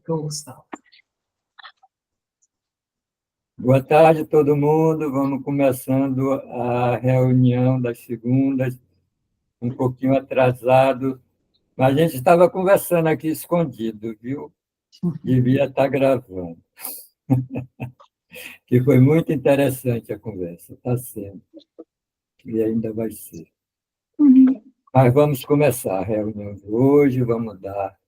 Gustavo. Boa tarde, todo mundo. Vamos começando a reunião das segundas, um pouquinho atrasado, mas a gente estava conversando aqui escondido, viu? Devia estar gravando. Que foi muito interessante a conversa, está sendo, e ainda vai ser. Mas vamos começar a reunião de hoje, vamos dar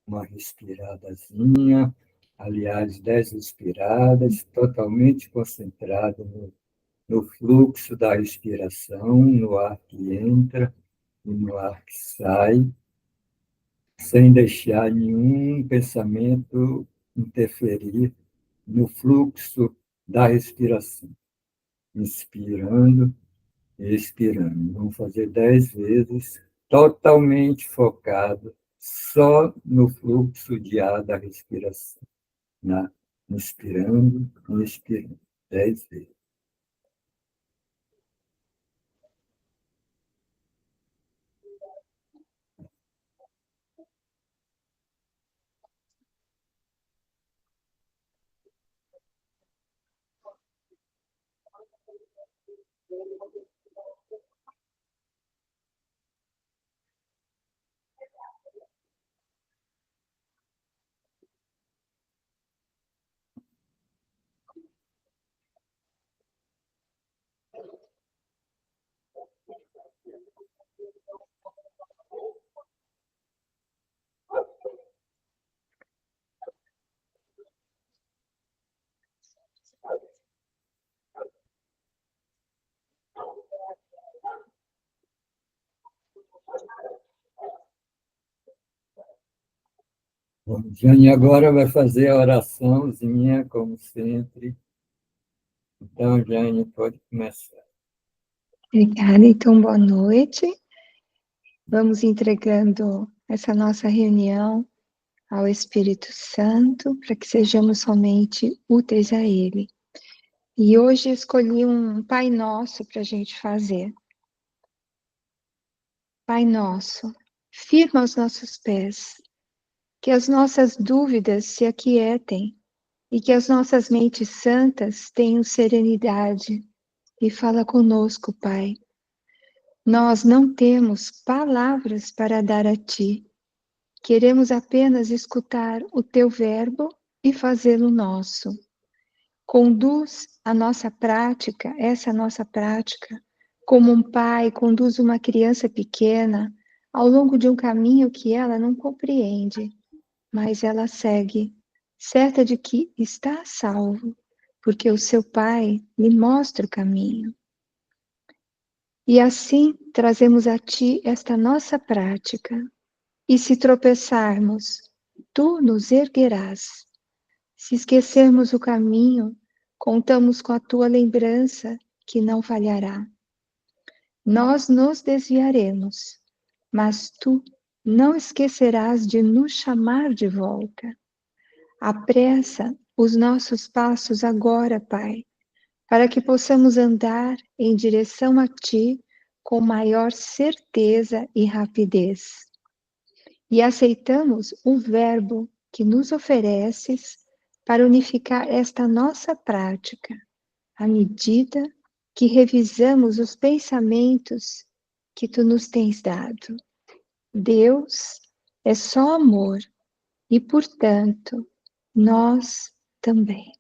uma respiradazinha, aliás, 10 respiradas, totalmente concentrado no fluxo da respiração, no ar que entra e no ar que sai, sem deixar nenhum pensamento interferir no fluxo da respiração. Inspirando e expirando. Vamos fazer 10 vezes, totalmente focado só no fluxo de ar da respiração. Inspirando e expirando. 10 vezes. Bom, Jane agora vai fazer a oraçãozinha, como sempre. Então, Jane, pode começar. Obrigada, então, boa noite. Vamos entregando essa nossa reunião ao Espírito Santo, para que sejamos somente úteis a Ele. E hoje eu escolhi um Pai Nosso para a gente fazer. Pai Nosso, firma os nossos pés, que as nossas dúvidas se aquietem e que as nossas mentes santas tenham serenidade. E fala conosco, Pai. Nós não temos palavras para dar a Ti. Queremos apenas escutar o Teu verbo e fazê-lo nosso. Conduz a nossa prática, essa nossa prática, como um pai conduz uma criança pequena ao longo de um caminho que ela não compreende, mas ela segue, certa de que está a salvo, porque o seu pai lhe mostra o caminho. E assim trazemos a Ti esta nossa prática. E se tropeçarmos, Tu nos erguerás. Se esquecermos o caminho, contamos com a Tua lembrança que não falhará. Nós nos desviaremos, mas Tu não esquecerás de nos chamar de volta. Apressa os nossos passos agora, Pai, para que possamos andar em direção a Ti com maior certeza e rapidez. E aceitamos o verbo que nos ofereces para unificar esta nossa prática, à medida que revisamos os pensamentos que Tu nos tens dado. Deus é só amor e, portanto, nós também.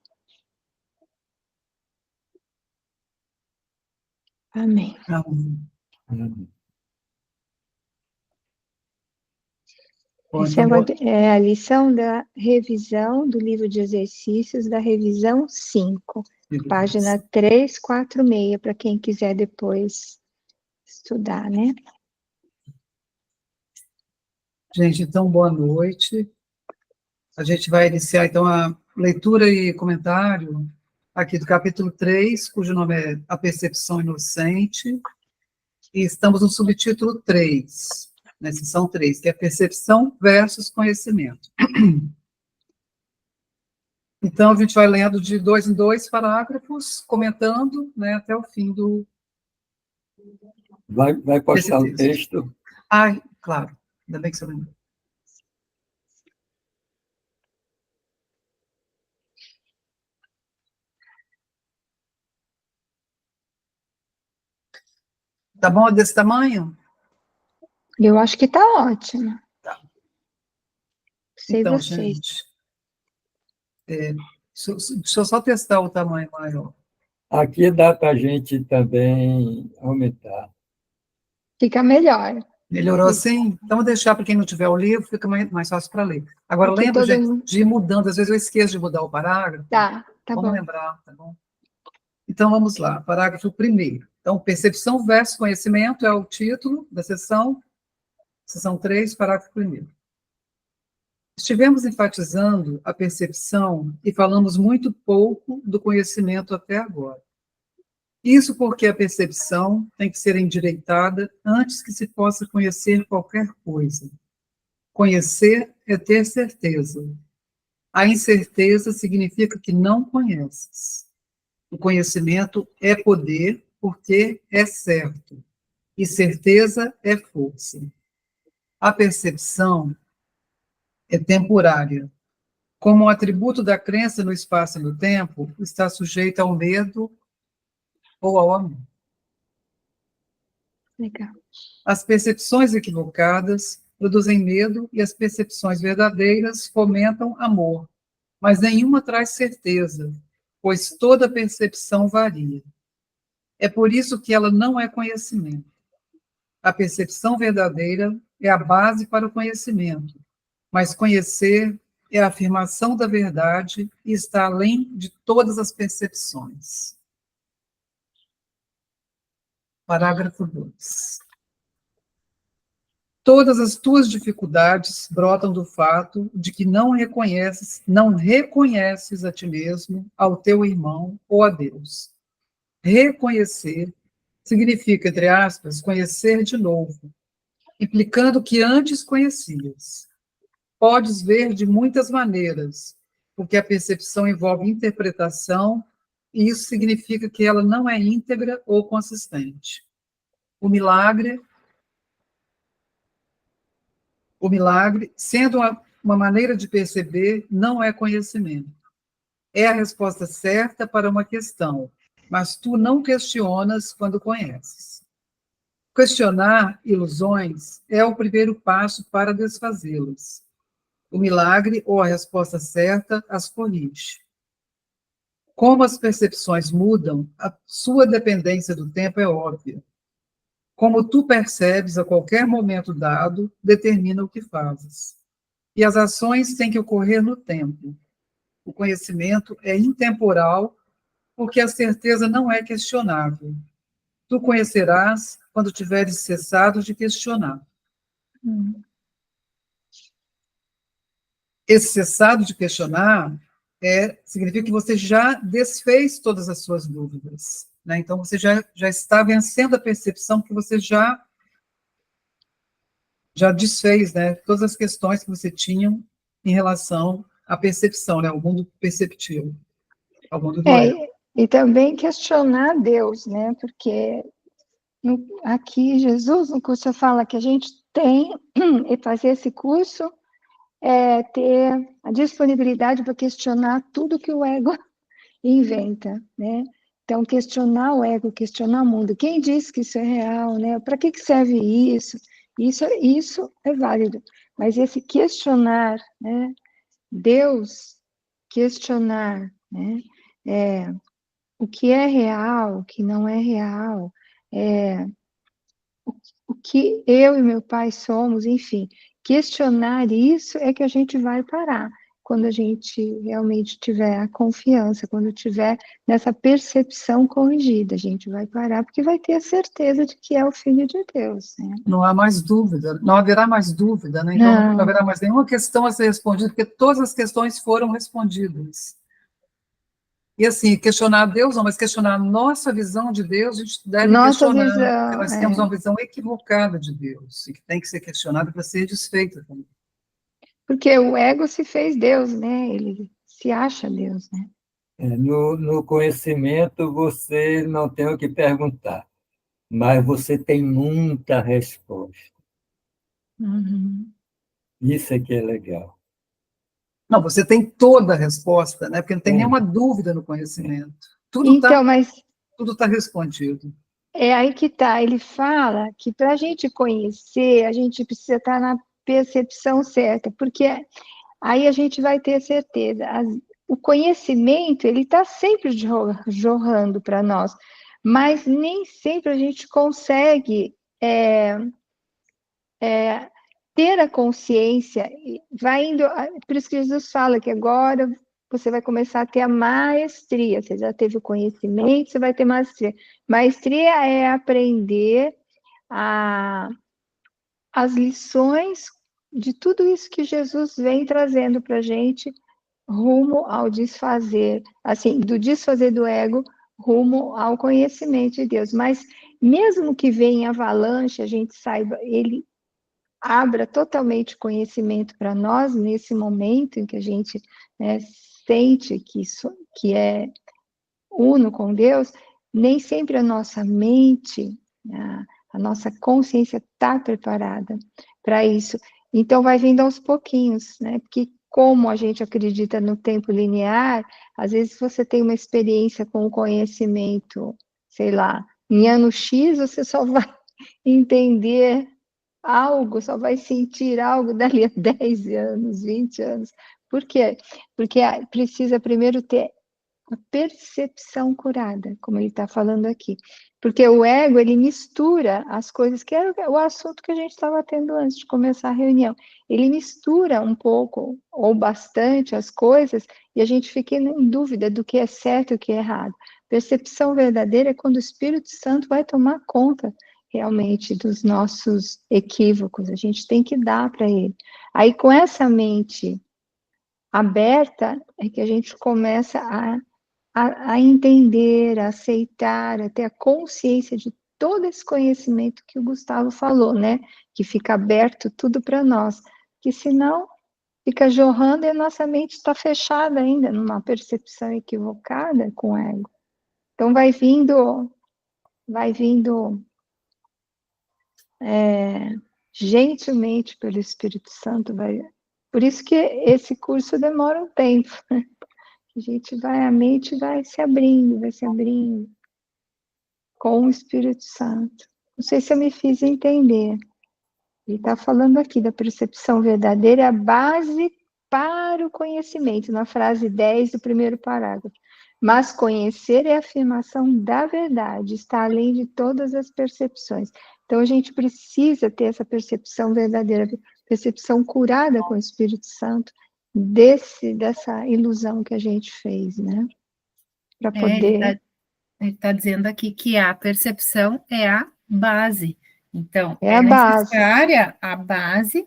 Amém. Amém. Essa é a lição da revisão do livro de exercícios, da revisão 5, página 346, para quem quiser depois estudar, né? Gente, então, boa noite. A gente vai iniciar, então, a leitura e comentário aqui do capítulo 3, cujo nome é A Percepção Inocente, e estamos no subtítulo 3, na seção 3, que é Percepção versus Conhecimento. Então, a gente vai lendo de 2 em 2 parágrafos, comentando, né, até o fim do... Vai postar o texto? Ah, claro, ainda bem que você lembrou. Tá bom desse tamanho? Eu acho que está ótimo. Tá. Sei Então, vocês. gente, deixa eu só testar o tamanho maior. Aqui dá para a gente também aumentar. Fica melhor. Melhorou Isso. assim? Então, vou deixar para quem não tiver o livro, fica mais fácil para ler. Agora, Porque lembra, todo gente, mundo... de ir mudando. Às vezes eu esqueço de mudar o parágrafo. Tá Vamos bom. lembrar, tá bom? Então, vamos lá, parágrafo 1º. Então, percepção versus conhecimento é o título da sessão 3, parágrafo 1º. Estivemos enfatizando a percepção e falamos muito pouco do conhecimento até agora. Isso porque a percepção tem que ser endireitada antes que se possa conhecer qualquer coisa. Conhecer é ter certeza. A incerteza significa que não conheces. O conhecimento é poder porque é certo. E certeza é força. A percepção é temporária. Como um atributo da crença no espaço e no tempo, está sujeita ao medo ou ao amor. Legal. As percepções equivocadas produzem medo e as percepções verdadeiras fomentam amor, mas nenhuma traz certeza, pois toda percepção varia. É por isso que ela não é conhecimento. A percepção verdadeira é a base para o conhecimento, mas conhecer é a afirmação da verdade e está além de todas as percepções. Parágrafo 2. Todas as tuas dificuldades brotam do fato de que não reconheces a ti mesmo, ao teu irmão ou a Deus. Reconhecer significa, entre aspas, conhecer de novo, implicando que antes conhecias. Podes ver de muitas maneiras, porque a percepção envolve interpretação, e isso significa que ela não é íntegra ou consistente. O milagre, sendo uma maneira de perceber, não é conhecimento. É a resposta certa para uma questão, mas tu não questionas quando conheces. Questionar ilusões é o primeiro passo para desfazê-las. O milagre, ou a resposta certa, as corrige. Como as percepções mudam, a sua dependência do tempo é óbvia. Como tu percebes a qualquer momento dado, determina o que fazes. E as ações têm que ocorrer no tempo. O conhecimento é intemporal, porque a certeza não é questionável. Tu conhecerás quando tiveres cessado de questionar. Esse cessado de questionar significa que você já desfez todas as suas dúvidas, né? Então, você já está vencendo a percepção que você já desfez, né? Todas as questões que você tinha em relação à percepção, né? Ao mundo perceptivo, ao mundo do ego. E também questionar Deus, né? Porque aqui Jesus no curso fala que a gente tem e fazer esse curso ter a disponibilidade para questionar tudo que o ego inventa, né? Então, questionar o ego, questionar o mundo. Quem disse que isso é real, né? Para que serve isso? Isso é válido. Mas esse questionar, né? Deus, questionar, né? O que é real, o que não é real, o que eu e meu pai somos, enfim. Questionar isso é que a gente vai parar quando a gente realmente tiver a confiança, quando tiver nessa percepção corrigida, a gente vai parar, porque vai ter a certeza de que é o Filho de Deus, né? Não há mais dúvida, não haverá mais dúvida, né? Então, não haverá mais nenhuma questão a ser respondida, porque todas as questões foram respondidas. E assim, questionar Deus não, mas questionar a nossa visão de Deus, a gente deve Nossa questionar, visão, porque nós temos uma visão equivocada de Deus, e que tem que ser questionada para ser desfeita também. Porque o ego se fez Deus, né? Ele se acha Deus, né? No conhecimento, você não tem o que perguntar, mas você tem muita resposta. Uhum. Isso é que é legal. Não, você tem toda a resposta, né? Porque não tem nenhuma dúvida no conhecimento. Tudo Então, tá respondido. É aí que tá. Ele fala que para a gente conhecer, a gente precisa estar na percepção certa, porque aí a gente vai ter certeza. O conhecimento, ele está sempre jorrando para nós, mas nem sempre a gente consegue ter a consciência, vai indo, por isso que Jesus fala que agora você vai começar a ter a maestria, você já teve o conhecimento, você vai ter maestria. Maestria é aprender as lições de tudo isso que Jesus vem trazendo para a gente, rumo ao desfazer, assim, do desfazer do ego, rumo ao conhecimento de Deus. Mas mesmo que venha em avalanche, a gente saiba, ele abra totalmente conhecimento para nós nesse momento em que a gente, né, sente que isso que é uno com Deus, nem sempre a nossa mente, a nossa consciência está preparada para isso. Então vai vindo aos pouquinhos, né? Porque como a gente acredita no tempo linear, às vezes você tem uma experiência com o conhecimento, sei lá, em ano X você só vai entender algo, só vai sentir algo dali a 10 anos, 20 anos. Por quê? Porque precisa primeiro ter a percepção curada, como ele está falando aqui. Porque o ego, ele mistura as coisas, que era o assunto que a gente estava tendo antes de começar a reunião. Ele mistura um pouco, ou bastante, as coisas, e a gente fica em dúvida do que é certo e o que é errado. Percepção verdadeira é quando o Espírito Santo vai tomar conta realmente dos nossos equívocos, a gente tem que dar para ele. Aí, com essa mente aberta, é que a gente começa a entender, a aceitar, a ter a consciência de todo esse conhecimento que o Gustavo falou, né? Que fica aberto tudo para nós, que senão fica jorrando e a nossa mente está fechada ainda, numa percepção equivocada com o ego. Então vai vindo gentilmente pelo Espírito Santo, por isso que esse curso demora um tempo, né? A mente vai se abrindo com o Espírito Santo. Não sei se eu me fiz entender. Ele está falando aqui da percepção verdadeira, é a base para o conhecimento, na frase 10 do primeiro parágrafo. Mas conhecer é a afirmação da verdade, está além de todas as percepções. Então, a gente precisa ter essa percepção verdadeira, percepção curada com o Espírito Santo, dessa ilusão que a gente fez, né? Para poder... Ele tá dizendo aqui que a percepção é a base. Então, é a base. necessária a base,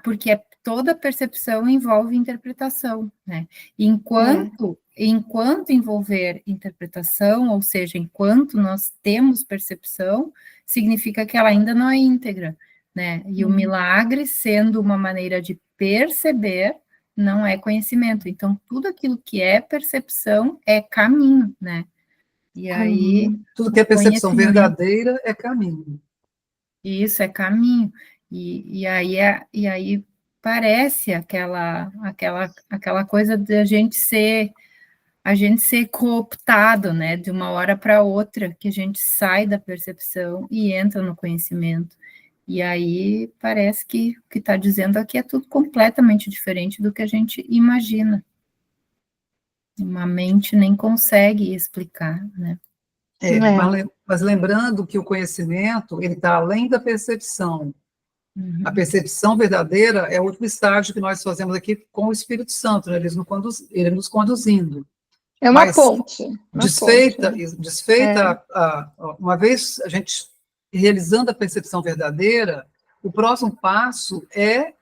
porque toda percepção envolve interpretação, né? Enquanto envolver interpretação, ou seja, enquanto nós temos percepção, significa que ela ainda não é íntegra, né? E o milagre, sendo uma maneira de perceber, não é conhecimento. Então, tudo aquilo que é percepção é caminho, né? E aí... Tudo que é percepção verdadeira é caminho. Isso, é caminho. E aí parece aquela coisa de a gente ser cooptado, né? De uma hora para outra, que a gente sai da percepção e entra no conhecimento. E aí parece que o que está dizendo aqui é tudo completamente diferente do que a gente imagina. Uma mente nem consegue explicar, né? Mas lembrando que o conhecimento, ele está além da percepção. A percepção verdadeira é o último estágio que nós fazemos aqui com o Espírito Santo, né? Ele nos conduzindo. É uma ponte. Desfeita, uma vez a gente realizando a percepção verdadeira, o próximo passo é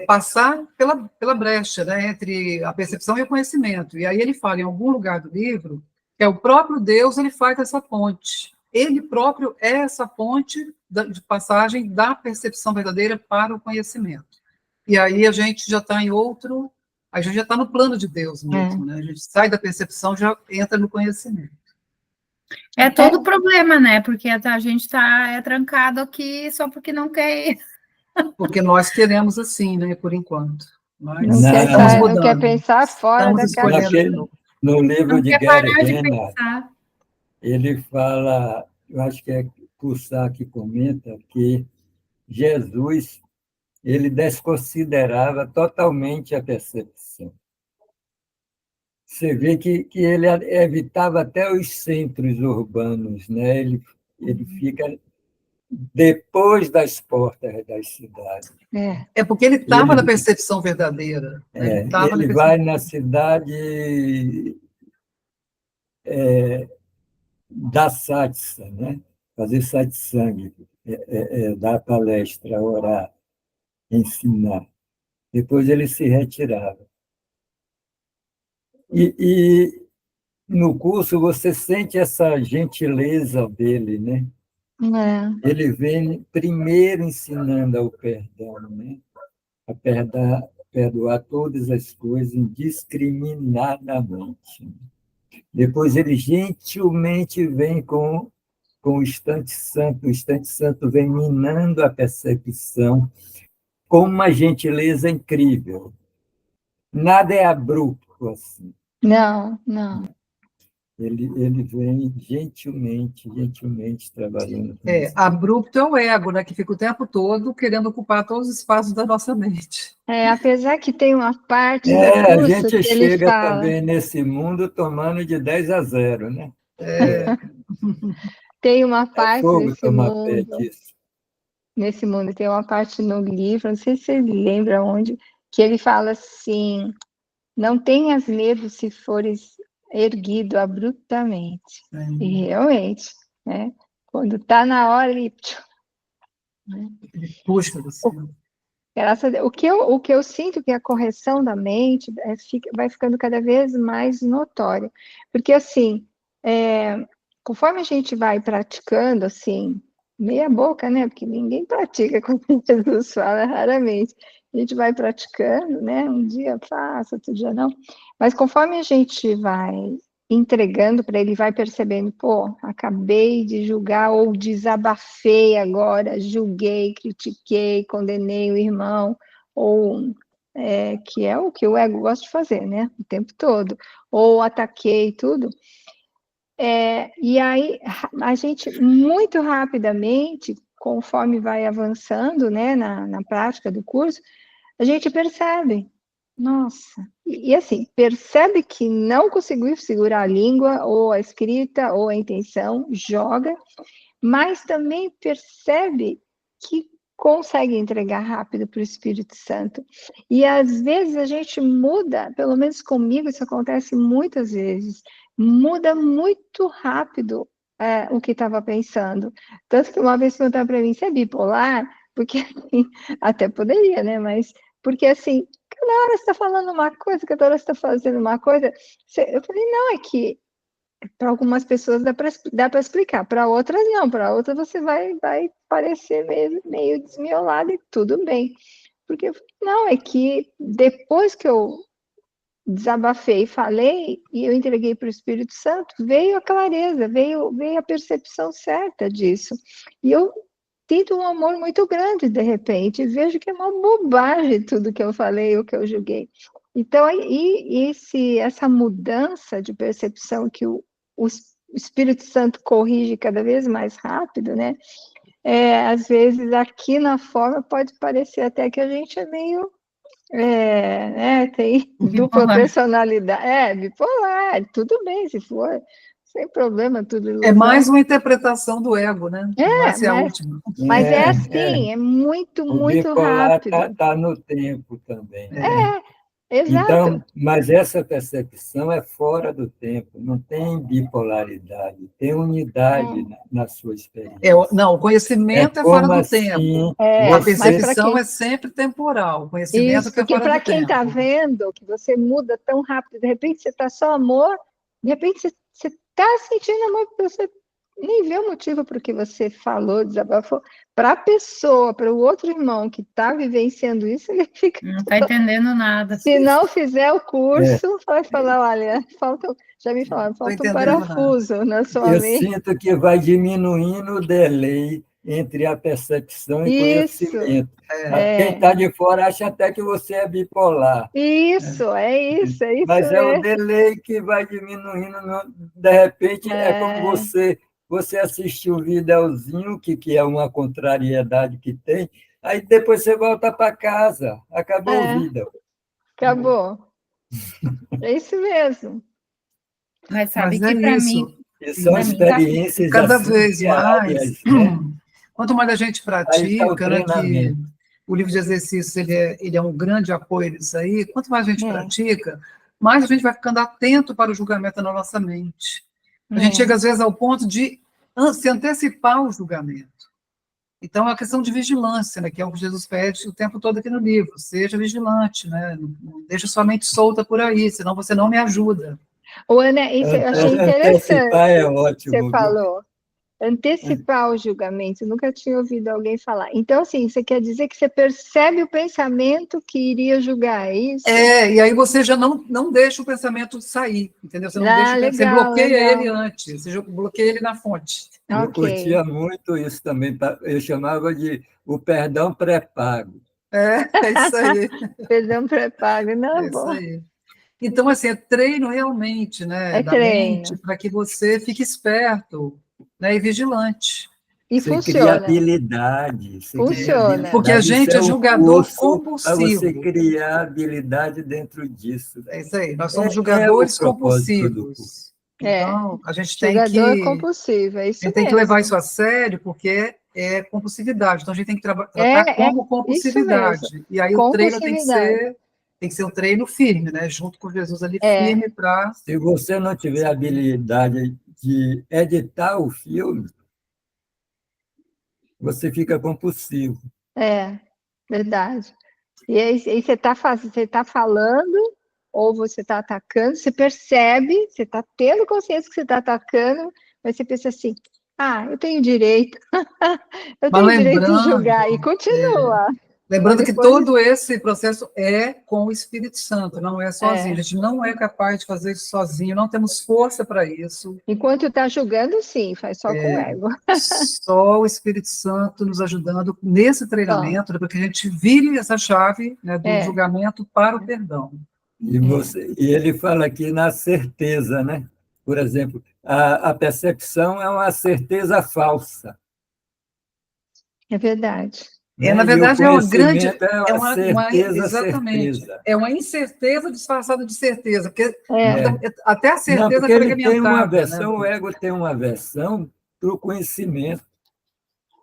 passar pela brecha, né, entre a percepção e o conhecimento. E aí ele fala em algum lugar do livro que é o próprio Deus, ele faz essa ponte. Ele próprio é essa ponte de passagem da percepção verdadeira para o conhecimento. E aí a gente já está a gente já está no plano de Deus mesmo, né? A gente sai da percepção e já entra no conhecimento. É todo o problema, né? Porque a gente está trancado aqui só porque não quer ir. Porque nós queremos assim, né, por enquanto. Mas não quer pensar fora da cabeça. No livro de Gary Renard, ele fala, eu acho que é Cussá que comenta, que Jesus ele desconsiderava totalmente a percepção. Você vê que ele evitava até os centros urbanos, né? Ele fica depois das portas das cidades. É porque ele estava na Ele, percepção verdadeira. Né? Ele estava na ele percepção. vai na cidade da Satsa, né? Fazer satsang, dar palestra, orar, ensinar. Depois ele se retirava. E no curso você sente essa gentileza dele, né? Ele vem primeiro ensinando ao perdão, né? A perdoar todas as coisas indiscriminadamente. Depois ele gentilmente vem com o instante santo. O instante santo vem minando a percepção com uma gentileza incrível. Nada é abrupto assim. Não. Ele vem gentilmente trabalhando com isso. Abrupto é o ego, né, que fica o tempo todo querendo ocupar todos os espaços da nossa mente. Apesar que tem uma parte do A curso gente que ele chega fala. também nesse mundo tomando de 10-0, né? Tem uma parte fogo tomar pé disso. Nesse mundo, tem uma parte no livro, não sei se você lembra onde, que ele fala assim: não tenhas medo se fores erguido abruptamente. E realmente, né? Quando está na hora, ele puxa você. Graças a Deus. O que eu sinto que a correção da mente vai ficando cada vez mais notória. Porque, assim, conforme a gente vai praticando, assim, meia boca, né? Porque ninguém pratica como Jesus fala, raramente. A gente vai praticando, né? Um dia passa, outro dia não. Mas conforme a gente vai entregando para ele, vai percebendo, pô, acabei de julgar ou desabafei agora, julguei, critiquei, condenei o irmão, ou que é o que o ego gosta de fazer, né? O tempo todo. Ou ataquei tudo. E aí, a gente, muito rapidamente, conforme vai avançando, né, na prática do curso, a gente percebe, nossa, e assim, percebe que não conseguiu segurar a língua, ou a escrita, ou a intenção, joga, mas também percebe que consegue entregar rápido para o Espírito Santo. E às vezes a gente muda, pelo menos comigo isso acontece muitas vezes, muda muito rápido o que estava pensando. Tanto que uma vez perguntaram para mim, você é bipolar? Porque assim, até poderia, né? Mas porque assim, cada hora você está falando uma coisa, cada hora você está fazendo uma coisa. Eu falei, não, é que para algumas pessoas dá para explicar, para outras não, para outras você vai parecer meio desmiolado e tudo bem. Porque não, é que depois que eu desabafei, falei e eu entreguei para o Espírito Santo, veio a clareza, veio a percepção certa disso. E eu sinto um amor muito grande de repente, e vejo que é uma bobagem tudo que eu falei, o que eu julguei. Então, essa mudança de percepção que o Espírito Santo corrige cada vez mais rápido, né? Às vezes aqui na forma pode parecer até que a gente é meio tem dupla personalidade, bipolar, tudo bem, se for, sem problema, tudo ilusão. É mais uma interpretação do ego, né? Não vai ser a última. Mas assim, é muito, muito rápido. Está no tempo também. Exato. Então, mas essa percepção é fora do tempo, não tem bipolaridade, tem unidade na sua experiência. Não, o conhecimento é fora do assim, tempo. A percepção é sempre temporal. O conhecimento isso, que é fora do tempo. Porque para quem está vendo que você muda tão rápido, de repente você está só amor, de repente você está sentindo amor porque você nem vê o motivo por que você falou, desabafou. Para a pessoa, para o outro irmão que está vivenciando isso, ele fica... Não está entendendo nada. Se não fizer o curso, vai falar, olha, já me falaram, falta um parafuso na sua mente. Eu sinto que vai diminuindo o delay entre a percepção e Isso. conhecimento. É. Quem está de fora acha até que você é bipolar. Isso, é isso Mas é o mesmo. delay que vai diminuindo. De repente, é como você assistir um videozinho, que é uma contrariedade que tem, aí depois você volta para casa, acabou o vídeo. Acabou. É isso mesmo. Mas sabe Mas que é para isso. mim, E são pra mim tá- experiências Cada assim, vez mais, diárias, né? quanto mais a gente Aí está o pratica, né, que treinamento. o livro de exercícios ele é um grande apoio nisso aí, quanto mais a gente É. pratica, mais a gente vai ficando atento para o julgamento na nossa mente. A gente É. chega, às vezes, ao ponto de se antecipar o julgamento. Então, é uma questão de vigilância, né, que é o que Jesus pede o tempo todo aqui no livro. Seja vigilante, né? Não deixa sua mente solta por aí, senão você não me ajuda. Ô, Ana, isso eu achei interessante Antecipar é que você ótimo, viu? falou. Antecipar o julgamento, eu nunca tinha ouvido alguém falar. Então, assim, você quer dizer que você percebe o pensamento que iria julgar, é isso? E aí você já não deixa o pensamento sair, entendeu? Você não deixa, você legal, bloqueia legal. ele antes, você bloqueia ele na fonte. Eu Ok. curtia muito isso também, eu chamava de o perdão pré-pago. É isso aí, Perdão pré-pago, não, é isso bom. aí. Então, assim, é treino realmente, né, É da mente, treino. para que você fique esperto, né, e vigilante. E Você cria funciona. habilidade, você cria Funciona. Porque a habilidade. gente Isso é um julgador curso para você compulsivo. criar habilidade dentro disso. É isso aí, nós somos É o julgadores propósito do curso. compulsivos. Então, a gente Jogador compulsivo, é isso tem que levar mesmo. isso a sério, porque é compulsividade. Então, a gente tem que tratar É como isso mesmo. compulsividade. E aí o treino Compulsividade. tem que ser um treino firme, né? Junto com Jesus ali, É. firme para... Se você não tiver habilidade de editar o filme, você fica compulsivo. É, verdade. E aí você está falando, ou você está atacando, você percebe, você está tendo consciência que você está atacando, mas você pensa assim, eu tenho direito, eu Mas tenho direito de julgar, e continua. lembrando Mas que depois, todo esse processo é com o Espírito Santo, não é sozinho. A gente não é capaz de fazer isso sozinho, não temos força para isso. enquanto está julgando, sim, faz só com o ego. Só o Espírito Santo nos ajudando nesse treinamento, para que a gente vire essa chave, né, do julgamento para o perdão. E ele fala aqui na certeza, né? Por exemplo, a percepção é uma certeza falsa. É verdade. Na E verdade, o é uma grande... conhecimento é uma certeza, exatamente. certeza. É uma incerteza disfarçada de certeza, porque É. até a Não, certeza porque ele tem uma fragmentada, versão, né? o ego tem uma versão para o conhecimento.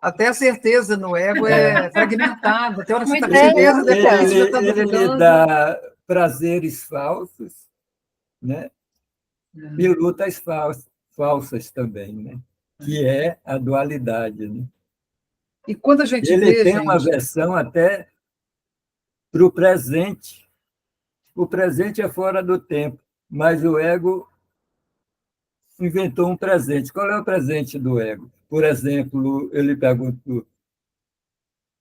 Até a certeza no ego é fragmentada. Tem hora que você está com É, certeza, depois você já está Ele lhe duvidando. dá prazeres falsos, né? E lutas falsas também, né? Que é a dualidade, né? E quando a gente Ele vê, tem uma gente... versão até para o presente. O presente é fora do tempo, mas o ego inventou um presente. Qual é o presente do ego? Por exemplo, ele perguntou,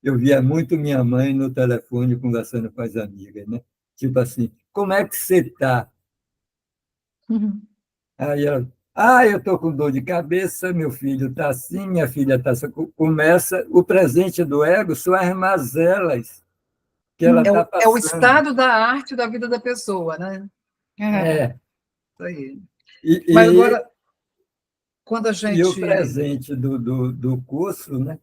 eu via muito minha mãe no telefone conversando com as amigas, né? Tipo assim, como é que você está? Aí ela, eu estou com dor de cabeça, meu filho está assim, minha filha está assim. Começa, o presente do ego são as mazelas que ela está passando. É o estado da arte da vida da pessoa, né? É. Isso aí. E, Mas agora, quando a gente... E o presente do curso, né?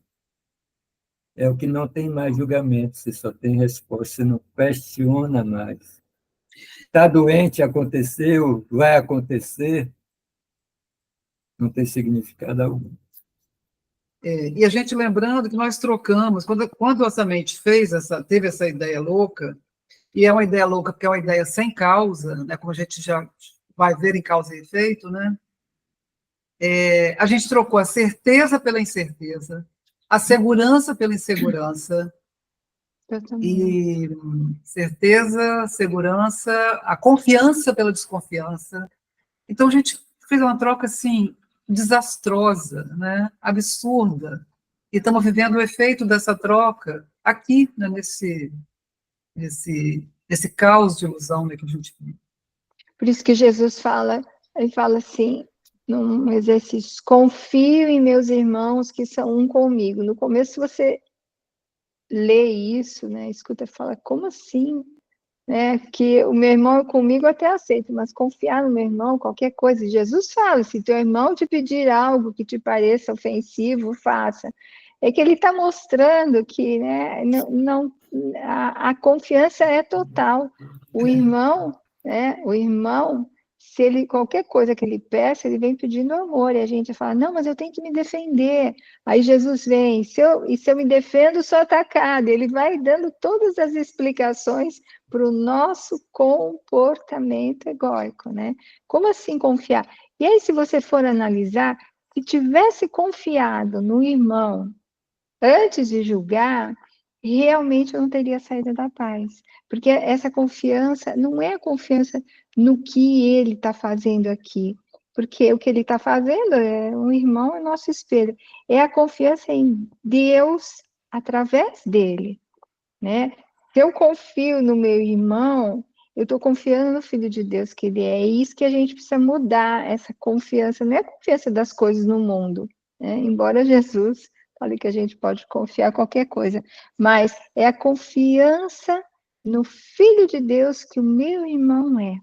É o que não tem mais julgamento, você só tem resposta, você não questiona mais. Está doente, aconteceu, vai acontecer, não tem significado algum. E a gente lembrando que nós trocamos, quando essa mente teve essa ideia louca, e é uma ideia louca porque é uma ideia sem causa, né, como a gente já vai ver em causa e efeito, né, a gente trocou a certeza pela incerteza, a segurança pela insegurança, e certeza, segurança, a confiança pela desconfiança. Então, a gente fez uma troca, assim, desastrosa, né, absurda, e estamos vivendo o efeito dessa troca aqui, né, nesse caos de ilusão, né, que a gente vive. Por isso que Jesus fala, ele fala assim, num exercício. Confio em meus irmãos que são um comigo. No começo, você lê isso, né? Escuta e fala, como assim? Né? Que o meu irmão comigo até aceito, mas confiar no meu irmão, qualquer coisa. Jesus fala, se teu irmão te pedir algo que te pareça ofensivo, faça. É que ele está mostrando que, né, a confiança é total. O irmão, né, se ele, qualquer coisa que ele peça, ele vem pedindo amor, e a gente fala, não, mas eu tenho que me defender. Aí Jesus vem, se eu me defendo, sou atacado. Ele vai dando todas as explicações para o nosso comportamento egóico, né? Como assim confiar? E aí, se você for analisar, se tivesse confiado no irmão antes de julgar, realmente eu não teria saída da paz. Porque essa confiança não é a confiança no que ele está fazendo aqui. Porque o que ele está fazendo é um irmão, é nosso espelho. É a confiança em Deus através dele, né? Se eu confio no meu irmão, eu estou confiando no Filho de Deus que ele é. É isso que a gente precisa mudar, essa confiança. Não é a confiança das coisas no mundo, né? Embora Jesus fale que a gente pode confiar em qualquer coisa, mas é a confiança no Filho de Deus que o meu irmão é.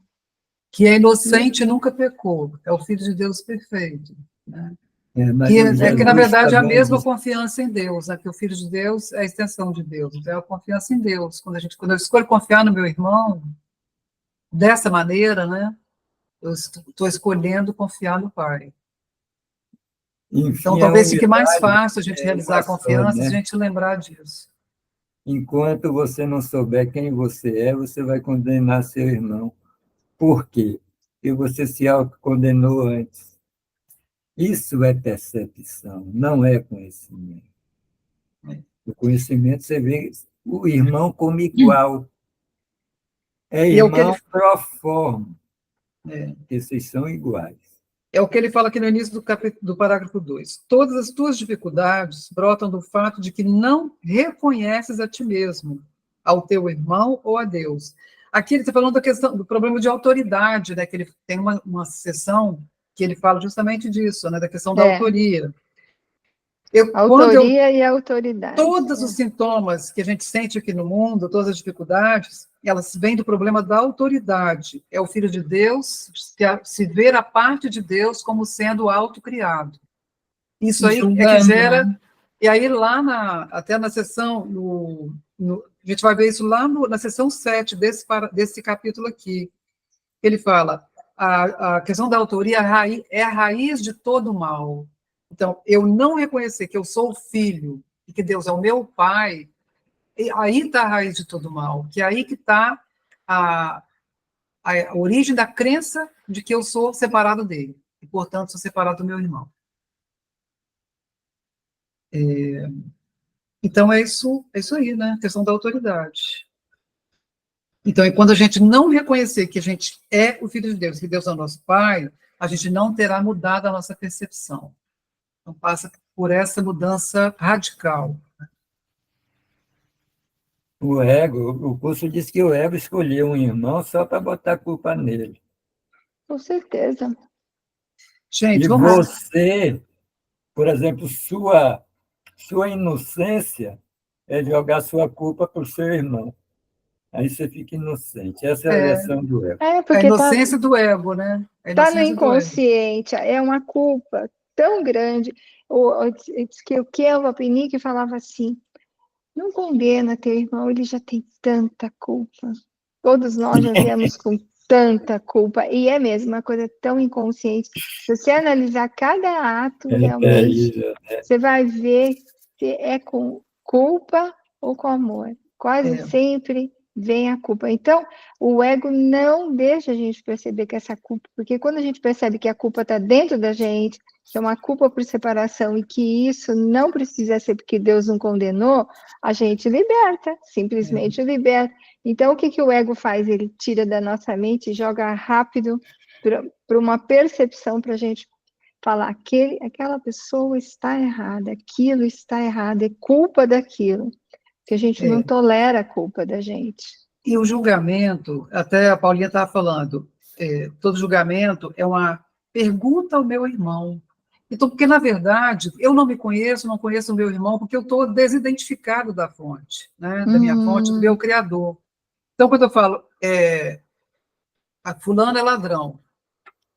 Que é inocente e nunca pecou. É o Filho de Deus perfeito. Né? Mas Que o é que, na Jesus verdade, é a também mesma disse, confiança em Deus, né? Que o Filho de Deus é a extensão de Deus. Então, é a confiança em Deus. Quando eu escolho confiar no meu irmão, dessa maneira, né? Eu estou escolhendo confiar no Pai. Então, enfim, a talvez fique mais unidade fácil a gente é realizar uma a só, confiança se a né? gente lembrar disso. Enquanto você não souber quem você é, você vai condenar seu irmão. Por quê? Porque você se autocondenou antes. Isso é percepção, não é conhecimento. O conhecimento você vê o irmão como igual. É E é o que ele, irmão pro forma, é, porque vocês são iguais. é o que ele fala aqui no início do parágrafo 2. Todas as tuas dificuldades brotam do fato de que não reconheces a ti mesmo, ao teu irmão ou a Deus. Aqui ele está falando da questão do problema de autoridade, né? Que ele tem uma sessão que ele fala justamente disso, né? Da questão da autoria. Autoria e autoridade. Todos os sintomas que a gente sente aqui no mundo, todas as dificuldades, elas vêm do problema da autoridade. É o Filho de Deus se ver a parte de Deus como sendo autocriado. Isso aí é que gera... E aí, até na sessão, a gente vai ver isso lá na sessão 7 desse capítulo aqui. Ele fala, a questão da autoria é a raiz de todo mal. Então, eu não reconhecer que eu sou o filho e que Deus é o meu pai, aí está a raiz de todo mal, que é aí que está a origem da crença de que eu sou separado dele, e, portanto, sou separado do meu irmão. Então, é isso aí, né? A questão da autoridade. Então, e quando a gente não reconhecer que a gente é o Filho de Deus, que Deus é o nosso Pai, a gente não terá mudado a nossa percepção. Então, passa por essa mudança radical. O ego, o curso diz que o ego escolheu um irmão só para botar a culpa nele. Com certeza. Gente, E vamos... você, por exemplo, sua inocência é jogar sua culpa para o seu irmão. Aí você fica inocente. Essa é a versão do ego. É, A porque inocência do ego, né? A tá no inocência do ego. inconsciente, é uma culpa tão grande. Diz que o Kelva Pinique falava assim, não condena teu irmão, ele já tem tanta culpa. Todos nós já viemos com tanta culpa, e é mesmo uma coisa tão inconsciente. Se você analisar cada ato, realmente, você vai ver se é com culpa ou com amor. Quase sempre vem a culpa. Então, o ego não deixa a gente perceber que essa culpa, porque quando a gente percebe que a culpa está dentro da gente, que é uma culpa por separação e que isso não precisa ser porque Deus não condenou, a gente liberta, simplesmente liberta. Então, o que o ego faz? Ele tira da nossa mente e joga rápido para uma percepção para a gente falar aquela pessoa está errada, aquilo está errado, é culpa daquilo, que a gente não tolera a culpa da gente. E o julgamento, até a Paulinha estava falando, todo julgamento é uma pergunta ao meu irmão. Então, porque, na verdade, eu não me conheço, não conheço o meu irmão, porque eu estou desidentificado da fonte, né? Da minha fonte, do meu Criador. Então, quando eu falo, a fulano é ladrão,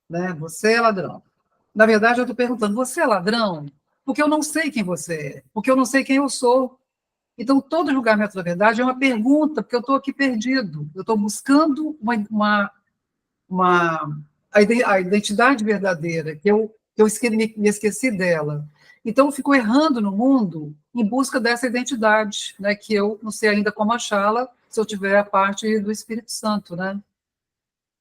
né? Você é ladrão. Na verdade, eu estou perguntando, você é ladrão? Porque eu não sei quem você é, porque eu não sei quem eu sou. Então, todo julgamento da verdade é uma pergunta, porque eu estou aqui perdido. Eu estou buscando a identidade verdadeira, que eu me esqueci dela. Então, eu fico errando no mundo em busca dessa identidade, né, que eu não sei ainda como achá-la, se eu tiver a parte do Espírito Santo, né?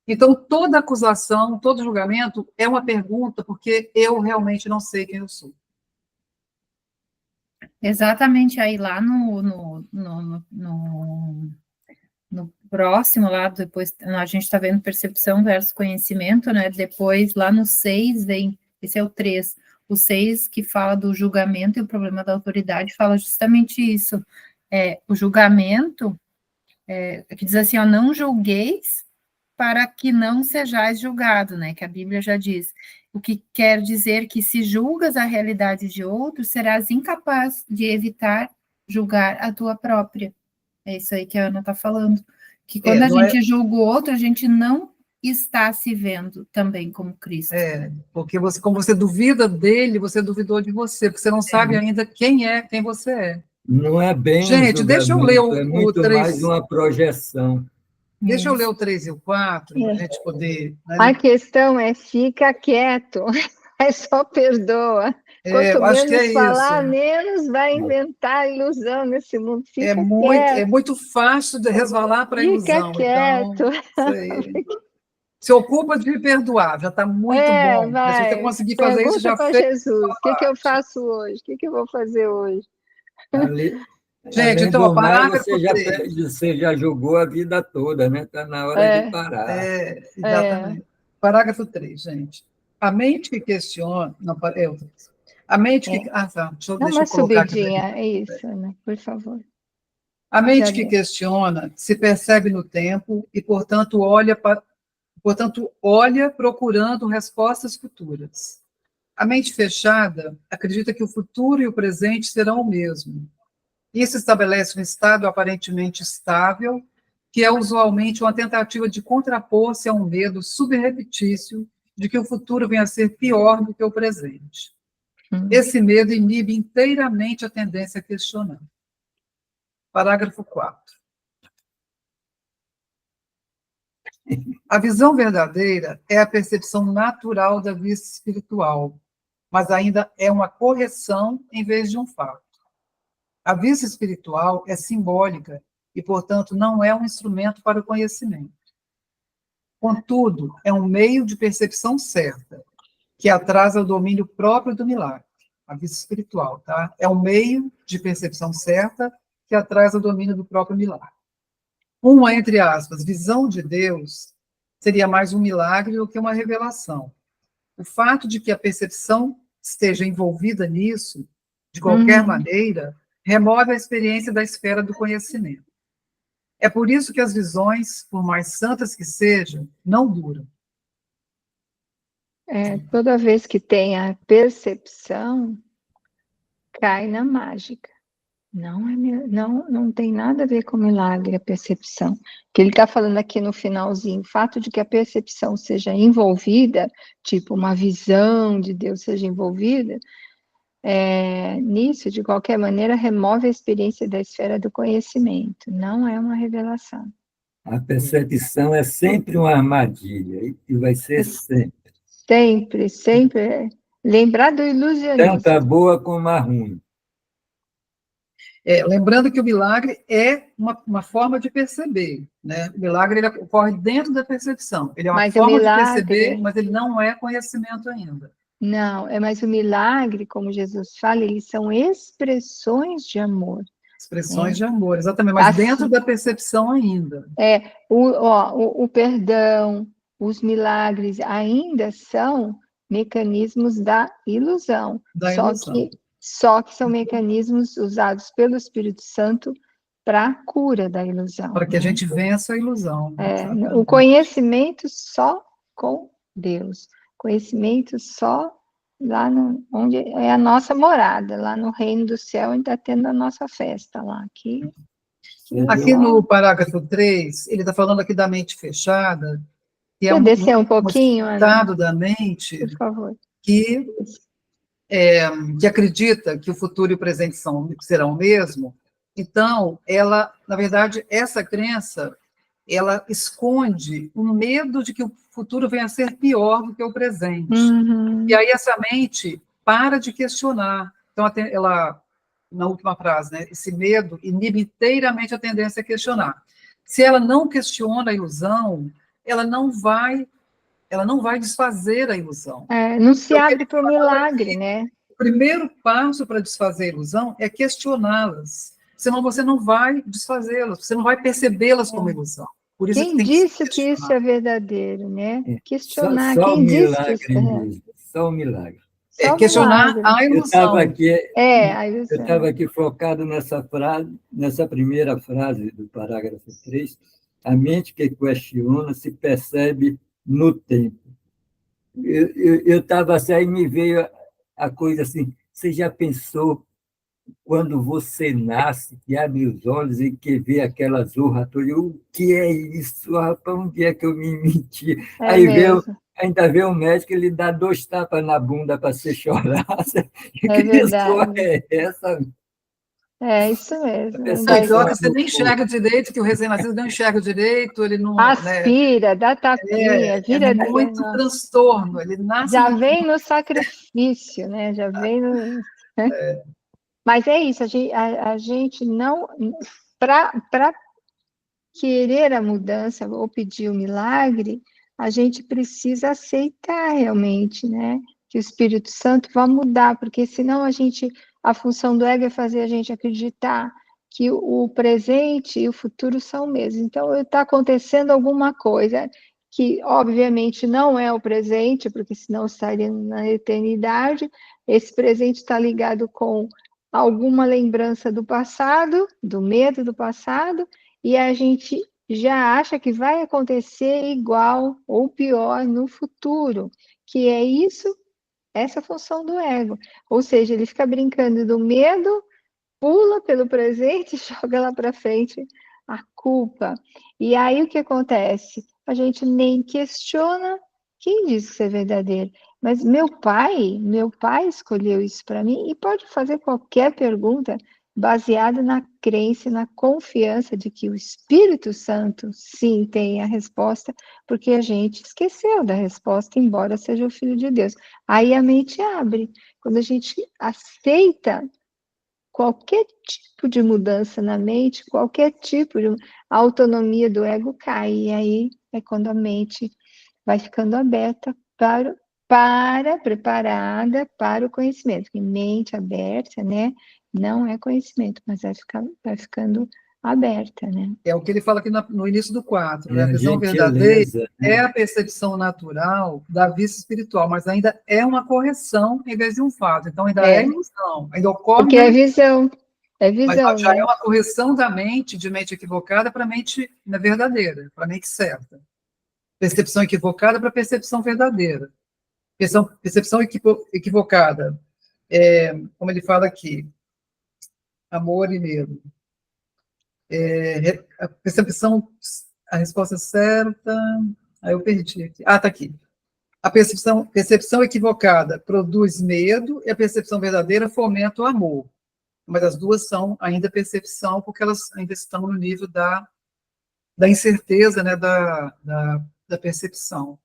Então, toda acusação, todo julgamento é uma pergunta, porque eu realmente não sei quem eu sou. Exatamente, aí lá no próximo, lá depois, a gente está vendo percepção versus conhecimento, né? Depois, lá no 6, vem, esse é o 3, o 6 que fala do julgamento e o problema da autoridade, fala justamente isso. O julgamento, que diz assim, ó, não julgueis para que não sejais julgado, né? Que a Bíblia já diz. O que quer dizer que se julgas a realidade de outro, serás incapaz de evitar julgar a tua própria. É isso aí que a Ana está falando. Que quando a gente julga o outro, a gente não está se vendo também como Cristo. Porque como você duvida dele, você duvidou de você, porque você não sabe ainda quem você é. Não é bem gente, deixa eu ler é muito 3. mais uma projeção. Deixa eu ler o 3 e o 4, para a gente poder... Né? A questão é, fica quieto, só perdoa. Quanto menos falar, menos vai inventar ilusão nesse mundo. Fica quieto. É muito fácil de resvalar para a ilusão. Fica quieto. Então, se ocupa de me perdoar, já está muito bom. Vai. Se você conseguir fazer isso, já fez. Jesus, o que eu faço hoje? O que eu vou fazer hoje? Gente, então, o parágrafo você já jogou a vida toda, né? Está na hora de parar. Exatamente. Parágrafo 3, gente. A mente que questiona... Não, a mente que... tá. Deixa eu colocar aqui. É isso, né? Por favor. A mente que questiona se percebe no tempo e, portanto, olha procurando respostas futuras. A mente fechada acredita que o futuro e o presente serão o mesmo. Isso estabelece um estado aparentemente estável, que é usualmente uma tentativa de contrapor-se a um medo subrepetício de que o futuro venha a ser pior do que o presente. Esse medo inibe inteiramente a tendência a questionar. Parágrafo 4. A visão verdadeira é a percepção natural da vida espiritual, mas ainda é uma correção em vez de um fato. A vista espiritual é simbólica e, portanto, não é um instrumento para o conhecimento. Contudo, é um meio de percepção certa, que atrasa o domínio próprio do milagre. A vista espiritual, tá? É um meio de percepção certa que atrasa o domínio do próprio milagre. Uma, entre aspas, visão de Deus seria mais um milagre do que uma revelação. O fato de que a percepção esteja envolvida nisso, de qualquer maneira, remove a experiência da esfera do conhecimento. É por isso que as visões, por mais santas que sejam, não duram. Toda vez que tem a percepção, cai na mágica. Não tem nada a ver com milagre, a percepção. O que ele está falando aqui no finalzinho, o fato de que a percepção seja envolvida, tipo uma visão de Deus seja envolvida, nisso, de qualquer maneira, remove a experiência da esfera do conhecimento, não é uma revelação. A percepção é sempre uma armadilha, e vai ser sempre. Sempre. Lembrar do ilusionismo. Tanto a boa como a ruim. Lembrando que o milagre é uma forma de perceber, né? O milagre ele ocorre dentro da percepção. Ele é uma forma de perceber, mas ele não é conhecimento ainda. Não, mas o milagre, como Jesus fala, eles são expressões de amor. Expressões de amor, exatamente, mas assim, dentro da percepção ainda. O perdão, os milagres ainda são mecanismos da ilusão. Só que são mecanismos usados pelo Espírito Santo para a cura da ilusão. Para que a gente vença a ilusão. O conhecimento só com Deus. Conhecimento só lá onde é a nossa morada, lá no reino do céu, a gente está tendo a nossa festa lá. Aqui no parágrafo 3, ele está falando aqui da mente fechada, que é Quer descer um um pouquinho, Ana? estado da mente Por favor. que acredita que o futuro e o presente serão o mesmo. Então, ela, na verdade, essa crença, ela esconde o medo de que o futuro venha a ser pior do que o presente. Uhum. E aí essa mente para de questionar. Então, ela, na última frase, né, esse medo inibe inteiramente a tendência a questionar. Se ela não questiona a ilusão, ela não vai desfazer a ilusão. Não se abre para o milagre, né? O primeiro passo para desfazer a ilusão é questioná-las. Senão você não vai desfazê-las, você não vai percebê-las como ilusão. Por isso Quem que tem disse que que isso é verdadeiro, né? Questionar. Só o Quem disse que milagre isso é real? mesmo, só o milagre. Só questionar milagre. a Eu ilusão. A Eu ilusão. estava aqui focado nessa frase, nessa primeira frase do parágrafo 3, a mente que questiona se percebe no tempo. Eu estava assim, aí me veio a coisa assim, você já pensou quando você nasce, que abre os olhos e que vê aquela zorra toda, o que é isso, rapaz, onde é que eu me menti? É Aí mesmo. ainda vê o médico, ele dá 2 tapas na bunda para você chorar. É Que zorra verdade. é essa? É isso mesmo. Essa Aí pior só que você no nem corpo. enxerga direito, que o recém-nascido não enxerga direito, ele não, né, Aspira, dá tapinha, vira. muito transtorno, ele nasce Já muito. vem no sacrifício, né? Já vem no. Mas é isso, a gente não. Para querer a mudança ou pedir o milagre, a gente precisa aceitar realmente, né? Que o Espírito Santo vai mudar, porque senão a função do ego é fazer a gente acreditar que o presente e o futuro são o mesmo. Então, está acontecendo alguma coisa que, obviamente, não é o presente, porque senão estaria na eternidade. Esse presente está ligado com alguma lembrança do passado, do medo do passado, e a gente já acha que vai acontecer igual ou pior no futuro, que é essa função do ego. Ou seja, ele fica brincando do medo, pula pelo presente e joga lá para frente a culpa. E aí o que acontece? A gente nem questiona quem diz que isso é verdadeiro. Mas meu pai escolheu isso para mim e pode fazer qualquer pergunta baseada na crença e na confiança de que o Espírito Santo, sim, tem a resposta, porque a gente esqueceu da resposta, embora seja o Filho de Deus. Aí a mente abre. Quando a gente aceita qualquer tipo de mudança na mente, qualquer tipo de autonomia do ego cai. E aí é quando a mente vai ficando aberta preparada para o conhecimento. E mente aberta, né? Não é conhecimento, mas vai ficando aberta, né? É o que ele fala aqui no início do 4, né? É A a visão verdadeira gentileza, é a percepção natural da vista espiritual, mas ainda é uma correção em vez de um fato. Então, ainda é ilusão, ainda ocorre Porque uma é visão, mas já é né? uma correção da mente, de mente equivocada para mente verdadeira, para mente certa. Percepção equivocada para percepção verdadeira. Percepção equivocada, como ele fala aqui, amor e medo. A percepção, a resposta certa, aí eu perdi aqui. Ah, está aqui. A percepção equivocada produz medo e a percepção verdadeira fomenta o amor. Mas as duas são ainda percepção, porque elas ainda estão no nível da incerteza, né, da percepção.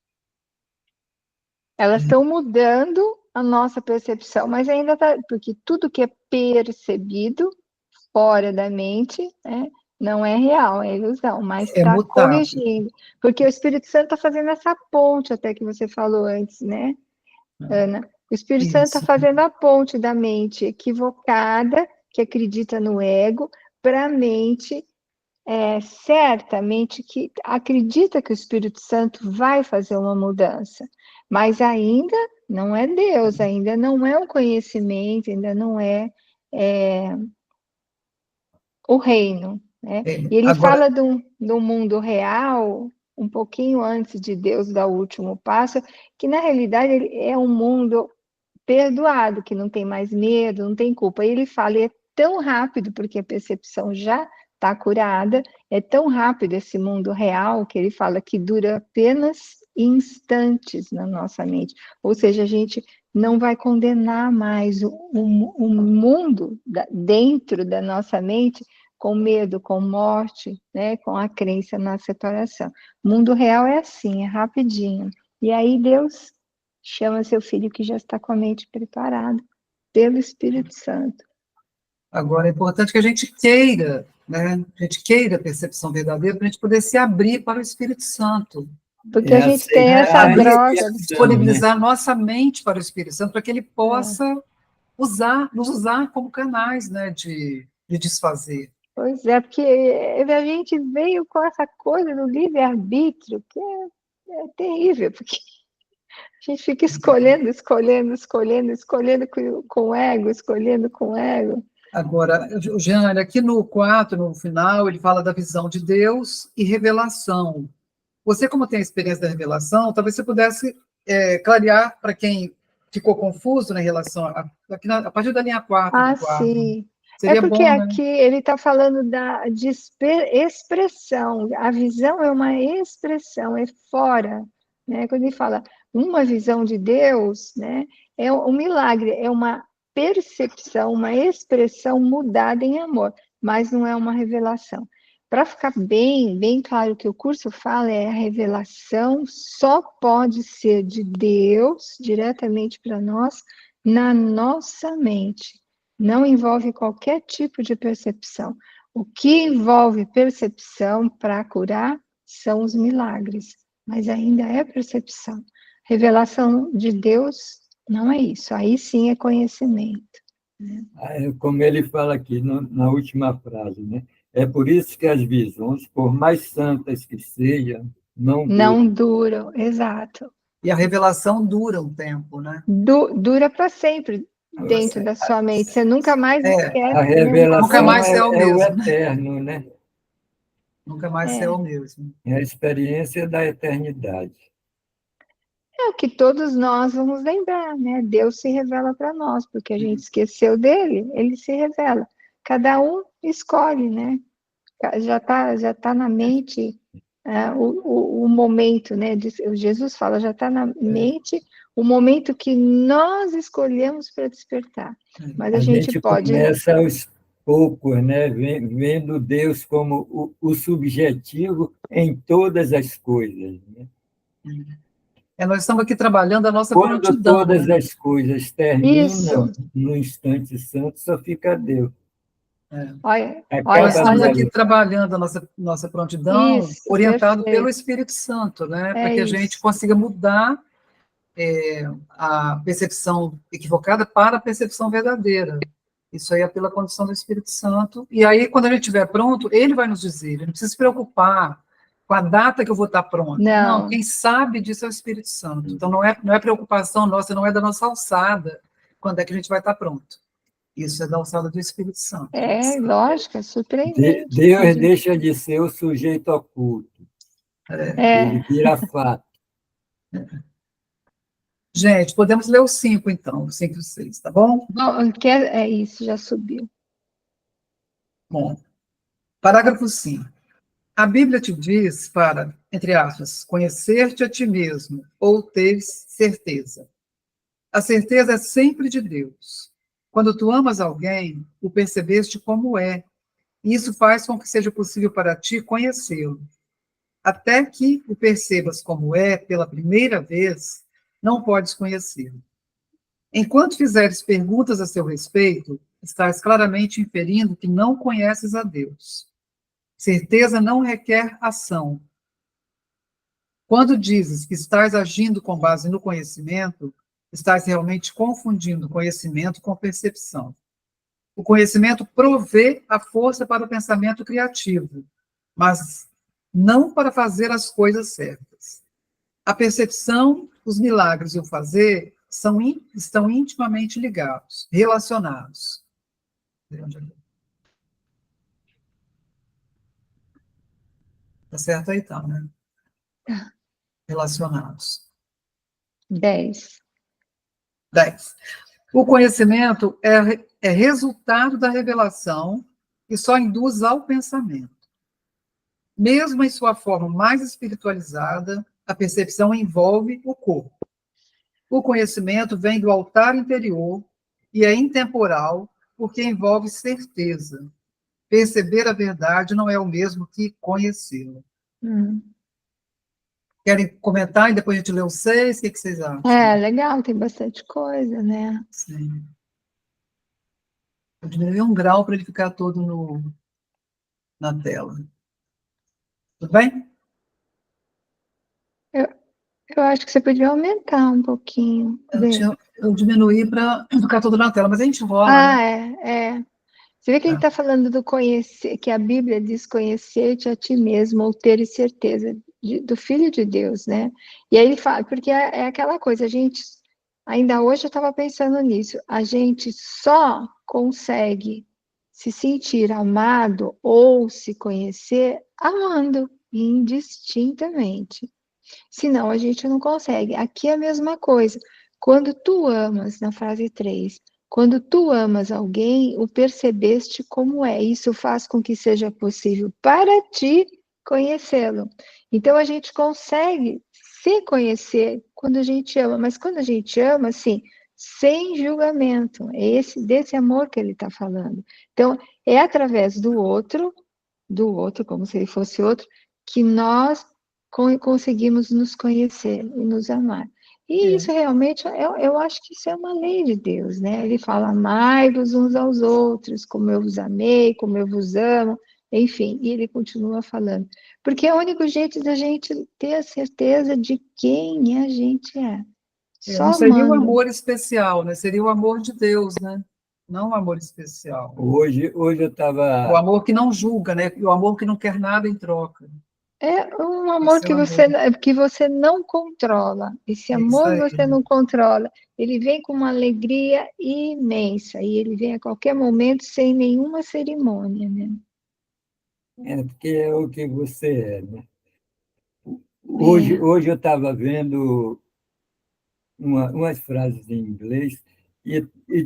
Elas estão mudando a nossa percepção, mas ainda está, porque tudo que é percebido fora da mente, né, não é real, é ilusão, mas está corrigindo, porque o Espírito Santo está fazendo essa ponte, até que você falou antes, né, Ana? O Espírito Santo está fazendo a ponte da mente equivocada, que acredita no ego, para a mente certamente que acredita que o Espírito Santo vai fazer uma mudança, mas ainda não é Deus, ainda não é um conhecimento, ainda não é o reino, né? E ele fala do mundo real, um pouquinho antes de Deus dar o último passo, que na realidade é um mundo perdoado, que não tem mais medo, não tem culpa. E ele fala, e é tão rápido, porque a percepção já está curada, é tão rápido esse mundo real, que ele fala que dura apenas instantes na nossa mente. Ou seja, a gente não vai condenar mais o mundo dentro da nossa mente com medo, com morte, né, com a crença na separação. O mundo real é assim, é rapidinho. E aí Deus chama seu filho que já está com a mente preparada pelo Espírito Santo. Agora, é importante que a gente queira, né? A gente queira a percepção verdadeira para a gente poder se abrir para o Espírito Santo. Porque a gente tem essa droga. Disponibilizar nossa mente para o Espírito Santo, para que ele possa nos usar como canais, né, de desfazer. Pois é, porque a gente veio com essa coisa do livre-arbítrio, que é terrível, porque a gente fica escolhendo com o ego, escolhendo com o ego. Agora, o Jean, aqui no 4, no final, ele fala da visão de Deus e revelação. Você, como tem a experiência da revelação, talvez você pudesse clarear para quem ficou confuso na relação, a partir da linha 4 do quadro. Sim. Seria porque bom, aqui ele está falando de expressão. A visão é uma expressão, é fora. Né? Quando ele fala uma visão de Deus, né? É um milagre, é uma percepção, uma expressão mudada em amor, mas não é uma revelação. Para ficar bem claro que o curso fala, a revelação só pode ser de Deus, diretamente para nós, na nossa mente. Não envolve qualquer tipo de percepção. O que envolve percepção para curar são os milagres, mas ainda é percepção. Revelação de Deus não é isso, aí sim é conhecimento. Né? Como ele fala aqui na última frase, né? É por isso que as visões, por mais santas que sejam, não duram, exato. E a revelação dura um tempo, né? Dura para sempre dentro da sua mente. Você nunca mais esquece. A revelação nunca mais é o mesmo, o eterno, né? Nunca mais é o mesmo. É a experiência da eternidade. É o que todos nós vamos lembrar, né? Deus se revela para nós, porque a gente esqueceu dele, ele se revela. Cada um escolhe, né? Já tá na mente o momento, né? Jesus fala, já está na mente o momento que nós escolhemos para despertar. Mas a gente pode... começa aos poucos, né? Vendo Deus como o subjetivo em todas as coisas, né? Nós estamos aqui trabalhando a nossa Quando prontidão. Todas as coisas terminam Isso. no instante santo, só fica Deus. Nós estamos aqui trabalhando a nossa prontidão, isso, orientado perfeito. pelo Espírito Santo, né? Para que a gente consiga mudar a percepção equivocada para a percepção verdadeira. Isso aí é pela condição do Espírito Santo. E aí, quando a gente estiver pronto, ele vai nos dizer. Ele não precisa se preocupar com a data que eu vou estar pronto. Não, quem sabe disso é o Espírito Santo. Então, não é preocupação nossa, não é da nossa alçada quando é que a gente vai estar pronto. Isso é da alçada do Espírito Santo. Lógico, é surpreendente. Deus deixa de ser o sujeito oculto. Ele vira fato. Gente, podemos ler o 5, então, o 5 e o 6, tá bom? É isso, já subiu. Bom, parágrafo 5. A Bíblia te diz para, entre aspas, conhecer-te a ti mesmo, ou teres certeza. A certeza é sempre de Deus. Quando tu amas alguém, o percebeste como é, e isso faz com que seja possível para ti conhecê-lo. Até que o percebas como é pela primeira vez, não podes conhecê-lo. Enquanto fizeres perguntas a seu respeito, estás claramente inferindo que não conheces a Deus. Certeza não requer ação. Quando dizes que estás agindo com base no conhecimento, estás realmente confundindo conhecimento com percepção. O conhecimento provê a força para o pensamento criativo, mas não para fazer as coisas certas. A percepção, os milagres e o fazer estão intimamente ligados, relacionados. Tá certo aí, então, né? relacionados. 10. 10. O conhecimento é resultado da revelação e só induz ao pensamento. Mesmo em sua forma mais espiritualizada, a percepção envolve o corpo. O conhecimento vem do altar interior e é intemporal, porque envolve certeza. Perceber a verdade não é o mesmo que conhecê-la. Querem comentar e depois a gente lê os 6? O que vocês acham? Legal, tem bastante coisa, né? Sim. Eu diminui 1 grau para ele ficar todo na tela. Tudo bem? Eu acho que você podia aumentar um pouquinho. Eu diminuí para ficar todo na tela, mas a gente rola, né? Você vê que ele está falando do conhecer, que a Bíblia diz conhecer-te a ti mesmo, ou ter certeza do Filho de Deus, né? E aí ele fala, porque é aquela coisa, a gente, ainda hoje eu estava pensando nisso, a gente só consegue se sentir amado ou se conhecer amando indistintamente. Senão a gente não consegue. Aqui é a mesma coisa. Quando tu amas, na frase 3, quando tu amas alguém, o percebeste como é. Isso faz com que seja possível para ti conhecê-lo. Então a gente consegue se conhecer quando a gente ama, mas quando a gente ama, assim, sem julgamento. É desse amor que ele está falando. Então, é através do outro, como se ele fosse outro, que nós conseguimos nos conhecer e nos amar. E isso realmente, eu acho que isso é uma lei de Deus, né? Ele fala, amai-vos uns aos outros, como eu vos amei, como eu vos amo, enfim, e ele continua falando. Porque é o único jeito da gente ter a certeza de quem a gente é. Não Só seria o amando. amor especial, né? Seria o amor de Deus, né? Não o amor especial. Hoje eu estava. O amor que não julga, né? E o amor que não quer nada em troca. É um amor Esse é o amor. que você não controla. Esse É isso amor aí. você não controla. Ele vem com uma alegria imensa e ele vem a qualquer momento sem nenhuma cerimônia, né? Porque é o que você é, né? Hoje eu estava vendo umas frases em inglês e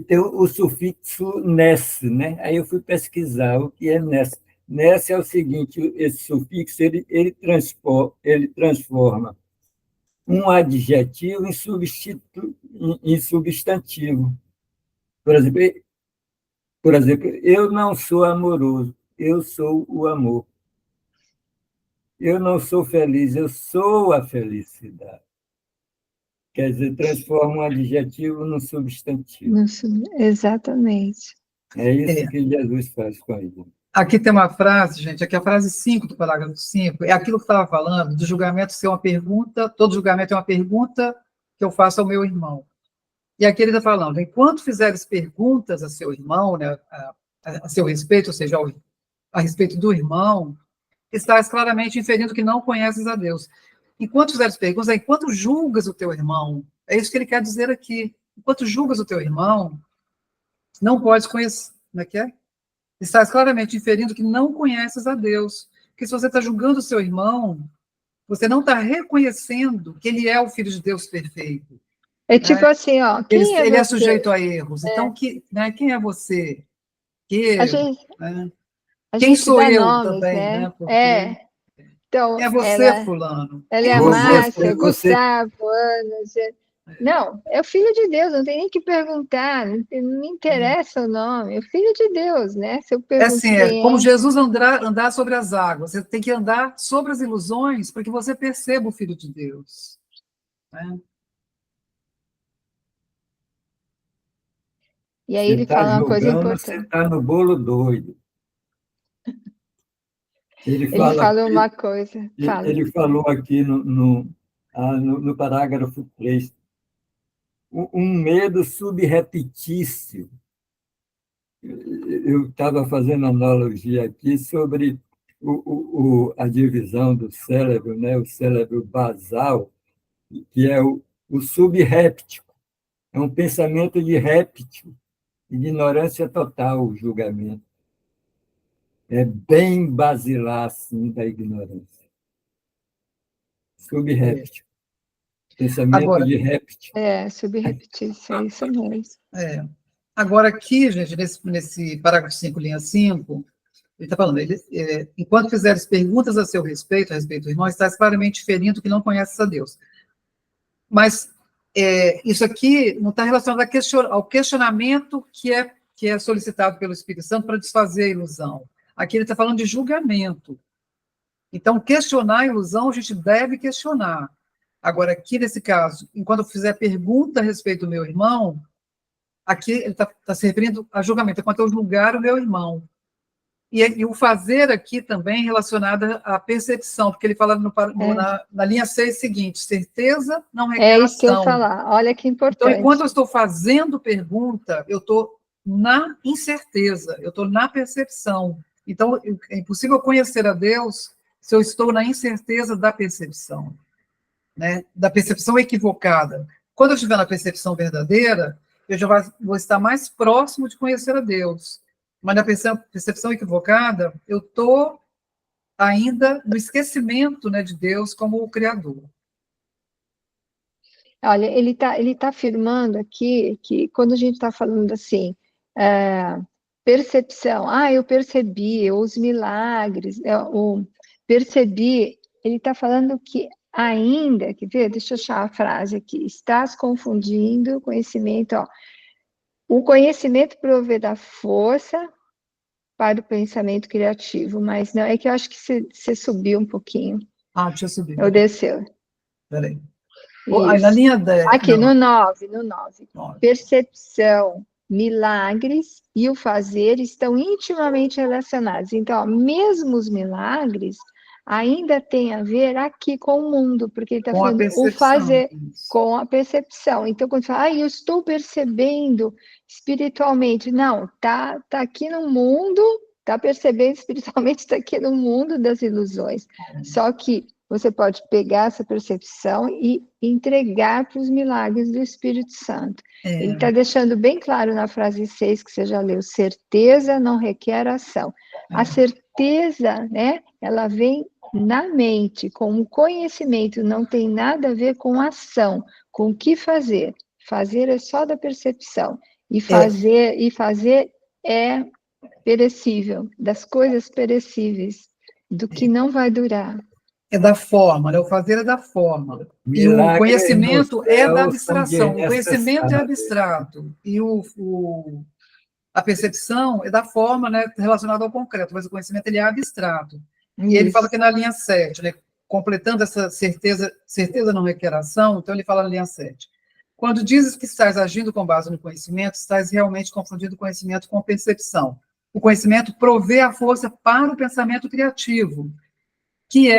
tem o sufixo ness, né? Aí eu fui pesquisar o que é ness. Ness é o seguinte, esse sufixo ele transforma um adjetivo em substantivo. Por exemplo, eu não sou amoroso, eu sou o amor. Eu não sou feliz, eu sou a felicidade. Quer dizer, transforma um adjetivo num substantivo. Exatamente. É isso que Jesus faz com a gente. Aqui tem uma frase, gente, aqui é a frase 5 do parágrafo 5, é aquilo que estava falando, do julgamento ser uma pergunta, todo julgamento é uma pergunta que eu faço ao meu irmão. E aqui ele está falando, enquanto fizeres perguntas a seu irmão, né, a seu respeito, ou seja, a respeito do irmão, estás claramente inferindo que não conheces a Deus. Enquanto fizeres perguntas, enquanto julgas o teu irmão, é isso que ele quer dizer aqui. Enquanto julgas o teu irmão, não podes conhecer, como é que é? Estás claramente inferindo que não conheces a Deus. Porque se você está julgando o seu irmão, você não está reconhecendo que ele é o Filho de Deus perfeito. É tipo assim, ó, quem é Ele é você? sujeito a erros. Então, quem é você? A Que, gente, né? a Quem gente sou dá eu nomes, também, né? né? Porque Então, quem é você, fulano? ela é Quem a é você, Márcia, fulano? Gustavo, Ana. Não, é o filho de Deus, não tem nem que perguntar, não me interessa o nome, é o filho de Deus, né? Se eu É pergunto assim, como quem é, Jesus andar sobre as águas. Você tem que andar sobre as ilusões para que você perceba o Filho de Deus. Né? e aí Você ele está fala uma coisa jogando, você importante. está no bolo doido. Ele Ele fala fala aqui, uma coisa, fala. ele falou aqui no parágrafo 3, um medo subrepetício. Eu estava fazendo analogia aqui sobre a divisão do cérebro, né? O cérebro basal, que é o subréptico. É um pensamento de réptil, ignorância total, o julgamento. É bem basilar, assim, da ignorância. Subréptil. Pensamento Agora, de réptil. Subreptício, é isso mesmo. Agora aqui, gente, nesse parágrafo 5, linha 5, ele está falando, enquanto fizeres perguntas a seu respeito, a respeito do irmão, estás claramente ferindo que não conheces a Deus. Mas isso aqui não está relacionado ao questionamento que é solicitado pelo Espírito Santo para desfazer a ilusão. Aqui ele está falando de julgamento. Então, questionar a ilusão, a gente deve questionar. Agora, aqui nesse caso, enquanto eu fizer pergunta a respeito do meu irmão, aqui ele está se referindo a julgamento, enquanto eu julgar o meu irmão. E o fazer aqui também relacionado à percepção, porque ele fala na linha 6 seguinte, certeza não requer ação. É isso que eu ia falar, olha que importante. Então, enquanto eu estou fazendo pergunta, eu estou na incerteza, eu estou na percepção. Então, é impossível conhecer a Deus se eu estou na incerteza da percepção, né? Da percepção equivocada. Quando eu estiver na percepção verdadeira, eu já vou estar mais próximo de conhecer a Deus. Mas na percepção equivocada, eu estou ainda no esquecimento, né, de Deus como o Criador. Olha, ele tá afirmando aqui que quando a gente está falando assim, percepção, eu percebi, os milagres, percebi, ele está falando que ainda, quer ver? Deixa eu achar a frase aqui, estás confundindo conhecimento, o conhecimento provê da força para o pensamento criativo, mas não, é que eu acho que você subiu um pouquinho. Deixa eu subir. Ou desceu. Peraí. Na linha 10. Aqui, não. no 9. Percepção, milagres e o fazer estão intimamente relacionados. Então, mesmo os milagres ainda têm a ver aqui com o mundo, porque ele está falando o fazer com a percepção. Então, quando fala, eu estou percebendo espiritualmente. Não, tá aqui no mundo, está percebendo espiritualmente, está aqui no mundo das ilusões. Só que você pode pegar essa percepção e entregar para os milagres do Espírito Santo. Ele está deixando bem claro na frase 6, que você já leu, certeza não requer ação. A certeza, né, ela vem na mente, com o conhecimento, não tem nada a ver com ação, com o que fazer. Fazer é só da percepção. E fazer é perecível, das coisas perecíveis, do que não vai durar. É da forma, né? O fazer é da forma. Milagre, e o conhecimento é da abstração. O O conhecimento é abstrato. E a percepção é da forma, né, relacionada ao concreto, mas o conhecimento ele é abstrato. E ele fala que na linha 7, né, completando essa certeza não requer ação, então ele fala na linha 7. Quando dizes que estás agindo com base no conhecimento, estás realmente confundindo o conhecimento com a percepção. O conhecimento provê a força para o pensamento criativo, que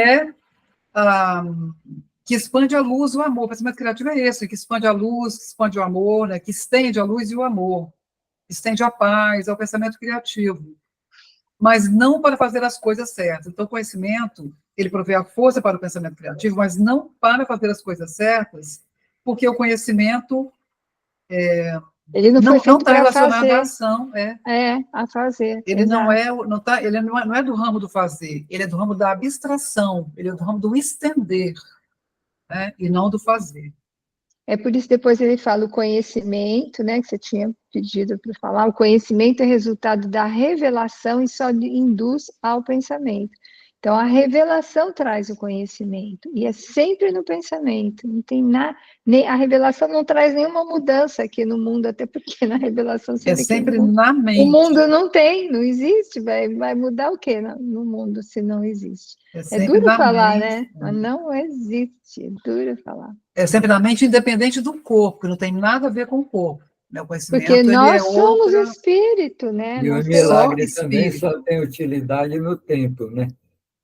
que expande a luz e o amor. O pensamento criativo é esse, que expande a luz, que expande o amor, né, que estende a luz e o amor, estende a paz, é o pensamento criativo. Mas não para fazer as coisas certas. Então, o conhecimento, ele provê a força para o pensamento criativo, mas não para fazer as coisas certas, porque o conhecimento ele não está relacionado à ação. A fazer. Ele não é do ramo do fazer, ele é do ramo da abstração, ele é do ramo do estender, né, e não do fazer. É por isso depois ele fala o conhecimento, né, que você tinha pedido para falar, o conhecimento é resultado da revelação e só induz ao pensamento. Então, a revelação traz o conhecimento, e é sempre no pensamento, não tem nada, a revelação não traz nenhuma mudança aqui no mundo, até porque na revelação é sempre na mente. O mundo não existe, vai mudar o quê no mundo se não existe? É duro falar, né? Mas não existe, é duro falar. É sempre na mente, independente do corpo, que não tem nada a ver com o corpo. Né? O conhecimento, porque nós somos espírito, né? E o milagre também só tem utilidade no tempo, né?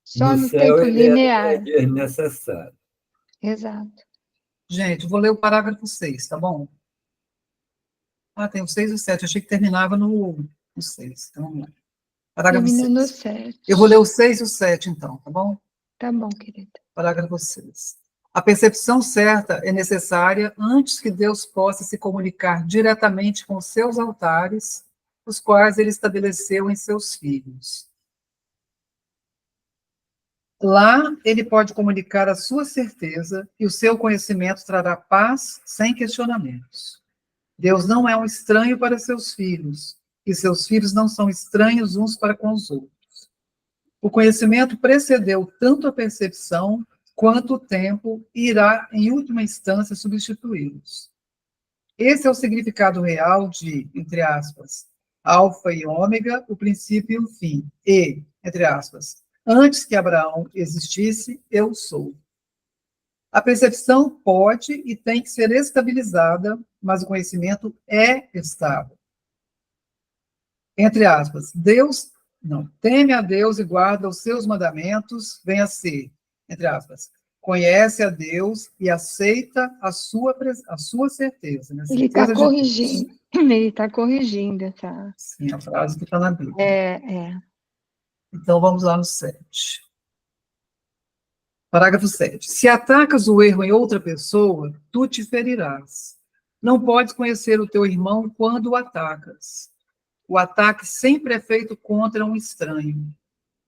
Só no tempo linear. É desnecessário. Exato. Gente, vou ler o parágrafo 6, tá bom? Tem o 6 e o 7. Achei que terminava no 6. Então, vamos lá. Parágrafo 6. No 7. Eu vou ler o 6 e o 7, então, tá bom? Tá bom, querida. Parágrafo 6. A percepção certa é necessária antes que Deus possa se comunicar diretamente com seus altares, os quais ele estabeleceu em seus filhos. Lá, ele pode comunicar a sua certeza e o seu conhecimento trará paz sem questionamentos. Deus não é um estranho para seus filhos, e seus filhos não são estranhos uns para com os outros. O conhecimento precedeu tanto a percepção quanto o tempo e irá, em última instância, substituí-los. Esse é o significado real de, entre aspas, alfa e ômega, o princípio e o fim. E, entre aspas, antes que Abraão existisse, eu sou. A percepção pode e tem que ser estabilizada, mas o conhecimento é estável. Entre aspas, Deus, não, teme a Deus e guarda os seus mandamentos, vem a ser, entre aspas, conhece a Deus e aceita a sua certeza. Né? Ele está Certeza de corrigindo. Deus. Ele está corrigindo, tá? Sim, a frase que está na Bíblia. É. Então, vamos lá no 7. Parágrafo 7. Se atacas o erro em outra pessoa, tu te ferirás. Não podes conhecer o teu irmão quando o atacas. O ataque sempre é feito contra um estranho.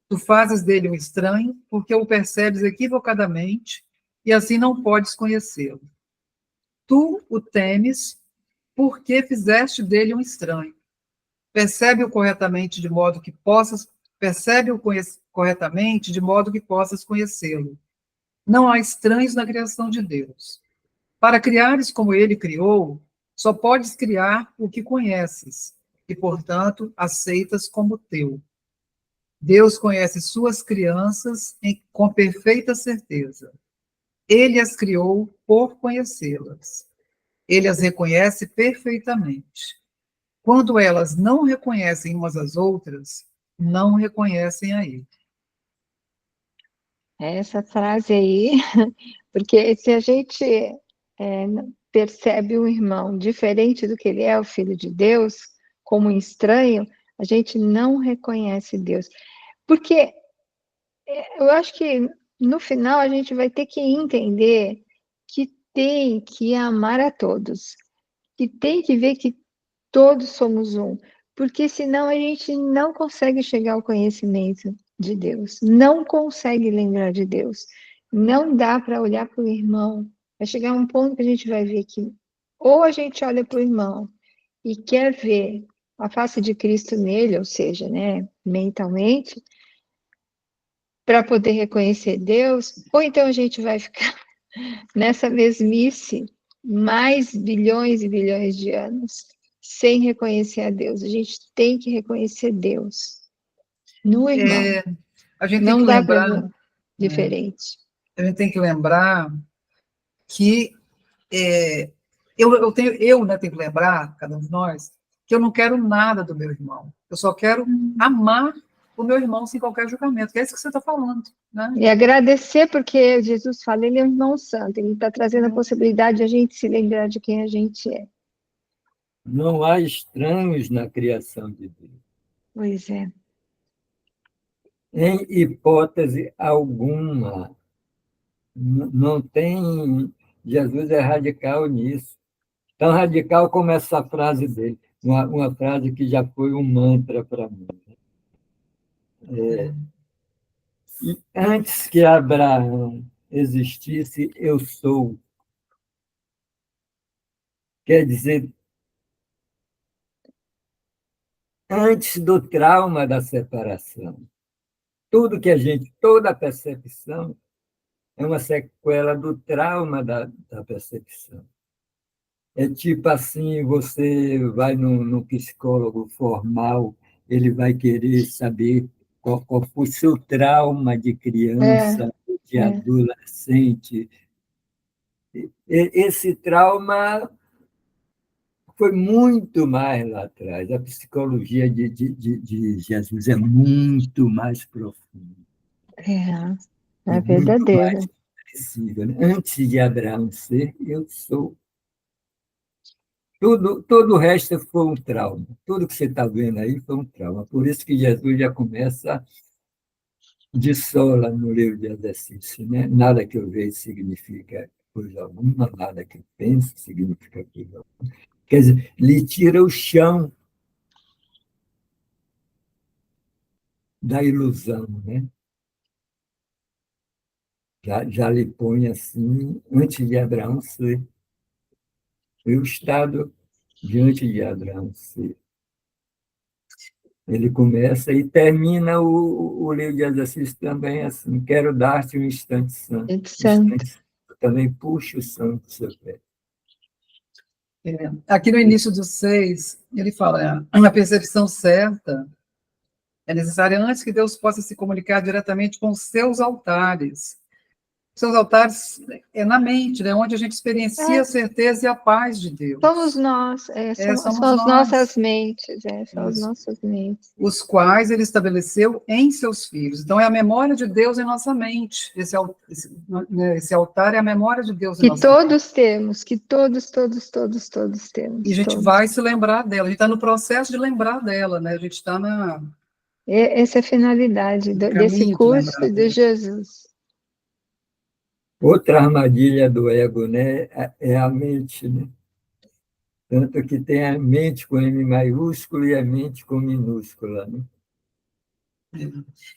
Tu fazes dele um estranho porque o percebes equivocadamente e assim não podes conhecê-lo. Tu o temes porque fizeste dele um estranho. Percebe-o corretamente de modo que possas corretamente de modo que possas conhecê-lo. Não há estranhos na criação de Deus. Para criares como ele criou, só podes criar o que conheces e, portanto, aceitas como teu. Deus conhece suas crianças com perfeita certeza. Ele as criou por conhecê-las. Ele as reconhece perfeitamente. Quando elas não reconhecem umas às outras, não reconhecem a ele. Essa frase aí, porque se a gente percebe um irmão diferente do que ele é, o filho de Deus, como um estranho, a gente não reconhece Deus. Porque eu acho que no final a gente vai ter que entender que tem que amar a todos, que tem que ver que todos somos um, porque senão a gente não consegue chegar ao conhecimento de Deus, não consegue lembrar de Deus, não dá para olhar para o irmão. Vai chegar um ponto que a gente vai ver que ou a gente olha para o irmão e quer ver a face de Cristo nele, ou seja, né, mentalmente, para poder reconhecer Deus, ou então a gente vai ficar nessa mesmice mais bilhões e bilhões de anos sem reconhecer a Deus. A gente tem que reconhecer Deus no irmão. A gente tem Não que dá para lembrar, ver diferente. a gente tem que lembrar que eu tenho, né, tenho que lembrar, cada um de nós, que eu não quero nada do meu irmão. Eu só quero amar o meu irmão sem qualquer julgamento, que é isso que você está falando. Né? E agradecer, porque Jesus fala, ele é um irmão santo, ele está trazendo a possibilidade de a gente se lembrar de quem a gente é. Não há estranhos na criação de Deus. Pois é. Em hipótese alguma. Não tem. Jesus é radical nisso. Tão radical como essa frase dele, uma frase que já foi um mantra para mim. E antes que Abraão existisse, eu sou. Quer dizer, antes do trauma da separação. Toda a percepção é uma sequela do trauma da percepção. É tipo assim, você vai no psicólogo formal, ele vai querer saber qual foi o seu trauma de criança, de adolescente. Esse trauma foi muito mais lá atrás. A psicologia de Jesus é muito mais profunda. É Muito verdadeiro. mais acessível. Né? Antes de Abraão ser, eu sou. Todo o resto foi um trauma. Tudo que você está vendo aí foi um trauma. Por isso que Jesus já começa de sola no livro de exercício. Né? Nada que eu vejo significa coisa alguma, nada que eu penso significa coisa alguma. Quer dizer, lhe tira o chão da ilusão. Né? já lhe põe assim, antes de Abraão ser. Foi o estado diante de Abraão ser. Ele começa e termina o livro de exercício também assim, quero dar-te um instante santo. Instante santo. Também puxa o santo do seu pé. Aqui no início do 6, ele fala, a percepção certa é necessária antes que Deus possa se comunicar diretamente com os seus altares. Seus altares é na mente, né, onde a gente experiencia a certeza e a paz de Deus. Somos nós, são as nossas mentes, são as nossas mentes. Os quais ele estabeleceu em seus filhos. Então, é a memória de Deus em nossa mente. Esse altar é a memória de Deus em nossa mente. Que todos temos, que todos temos. E a gente vai se lembrar dela, a gente está no processo de lembrar dela, né? A gente está na... Essa é a finalidade desse curso de Jesus. Outra armadilha do ego, né, é a mente, né? Tanto que tem a mente com M maiúsculo e a mente com minúscula, né?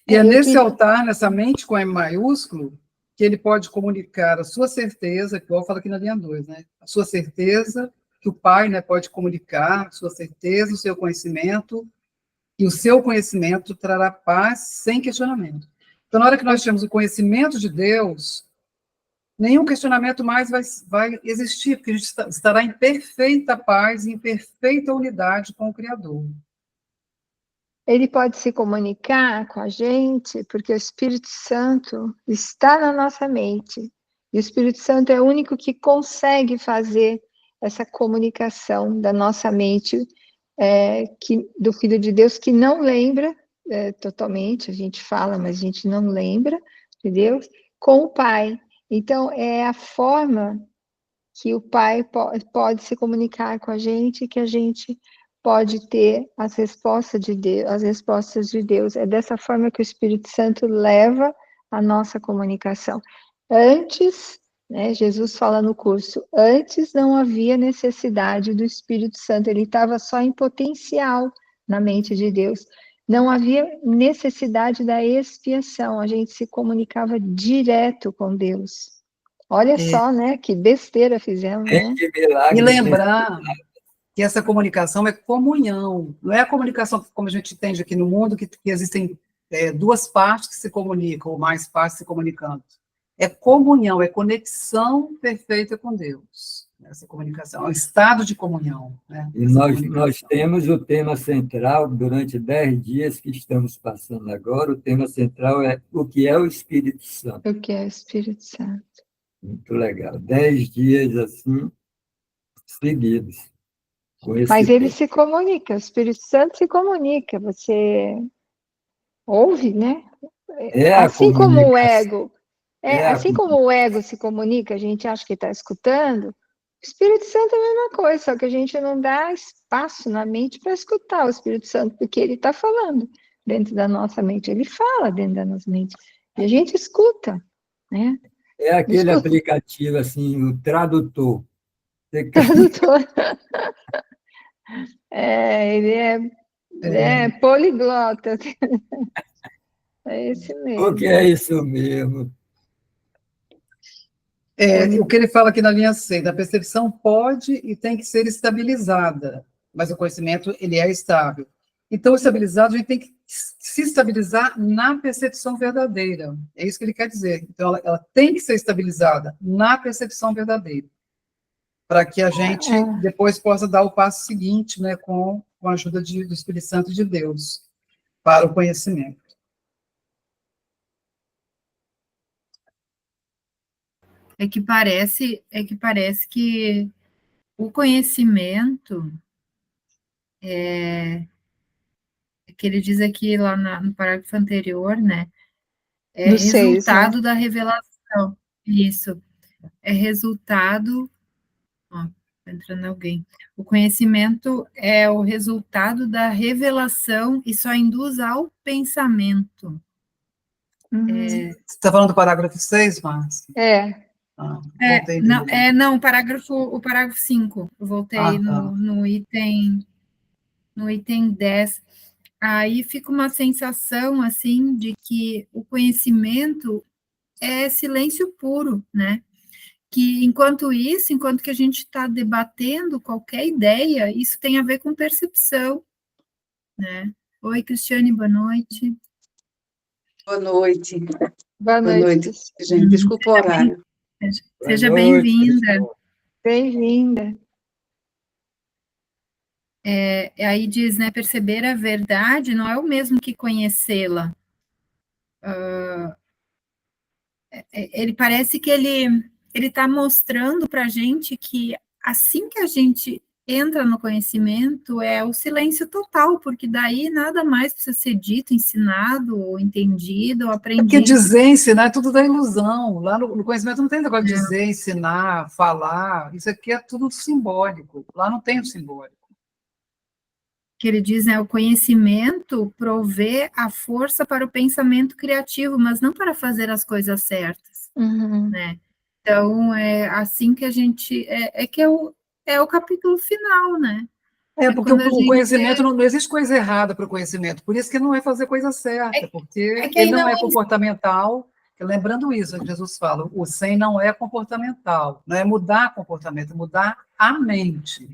E é nesse altar, nessa mente com M maiúsculo, que ele pode comunicar a sua certeza, que eu falo aqui na linha 2, né? A sua certeza, que o Pai, né, pode comunicar, a sua certeza, o seu conhecimento, e o seu conhecimento trará paz sem questionamento. Então, na hora que nós temos o conhecimento de Deus, nenhum questionamento mais vai existir, porque a gente estará em perfeita paz, em perfeita unidade com o Criador. Ele pode se comunicar com a gente, porque o Espírito Santo está na nossa mente. E o Espírito Santo é o único que consegue fazer essa comunicação da nossa mente, do Filho de Deus, que não lembra totalmente, a gente fala, mas a gente não lembra de Deus, com o Pai. Então, é a forma que o Pai pode se comunicar com a gente, que a gente pode ter as respostas de Deus. É dessa forma que o Espírito Santo leva a nossa comunicação. Antes, né, Jesus fala no curso, antes não havia necessidade do Espírito Santo, ele estava só em potencial na mente de Deus. Não havia necessidade da expiação, a gente se comunicava direto com Deus. Olha só, né, que besteira fizemos, né? E lembrar que essa comunicação é comunhão, não é a comunicação como a gente entende aqui no mundo, que existem duas partes que se comunicam, ou mais partes se comunicando. É comunhão, é conexão perfeita com Deus. Essa comunicação, é um estado de comunhão. Né? E nós temos o tema central, durante 10 dias que estamos passando agora, o tema central é o que é o Espírito Santo. O que é o Espírito Santo. Muito legal. 10 dias, assim, seguidos. Mas ele se comunica, o Espírito Santo se comunica, você ouve, né? Assim como o ego... assim como o ego se comunica, a gente acha que está escutando, o Espírito Santo é a mesma coisa, só que a gente não dá espaço na mente para escutar o Espírito Santo, porque ele está falando dentro da nossa mente, ele fala dentro da nossa mente, e a gente escuta, né? É aquele aplicativo, assim, o tradutor. Tradutor. Ele é poliglota. É esse mesmo. O que é isso mesmo? O que ele fala aqui na linha 6, a percepção pode e tem que ser estabilizada, mas o conhecimento, ele é estável. Então, estabilizado, a gente tem que se estabilizar na percepção verdadeira. É isso que ele quer dizer. Então, ela tem que ser estabilizada na percepção verdadeira, para que a gente depois possa dar o passo seguinte, né, com a ajuda do Espírito Santo de Deus, para o conhecimento. É que parece que o conhecimento que ele diz aqui lá no parágrafo anterior, né? É do resultado 6, né? da revelação. Isso. É resultado. Ó, tá entrando alguém. O conhecimento é o resultado da revelação e só induz ao pensamento. Você está falando do parágrafo 6, Márcia? Não, o parágrafo 5. Eu voltei no item 10. Aí fica uma sensação, assim, de que o conhecimento é silêncio puro, né? Que enquanto que a gente está debatendo qualquer ideia, isso tem a ver com percepção, né? Oi, Cristiane, boa noite. Boa noite. Boa noite, Gente. Desculpa o horário. Seja Boa noite, bem-vinda. Cristiane. bem-vinda. Aí diz, né, perceber a verdade não é o mesmo que conhecê-la. Ele parece que ele está mostrando para a gente que assim que a gente entra no conhecimento é o silêncio total, porque daí nada mais precisa ser dito, ensinado, ou entendido, ou Porque aprendido. dizer, ensinar é tudo da ilusão. Lá no conhecimento não tem negócio de dizer, ensinar, falar. Isso aqui é tudo simbólico. Lá não tem o simbólico. Que ele diz, né, o conhecimento provê a força para o pensamento criativo, mas não para fazer as coisas certas, né? Então, é assim que a gente... É o capítulo final, né? Porque o conhecimento, não existe coisa errada para o conhecimento, por isso que não é fazer coisa certa, porque ele não é comportamental. Lembrando isso, Jesus fala, o 100 não é comportamental, não é mudar comportamento, é mudar a mente.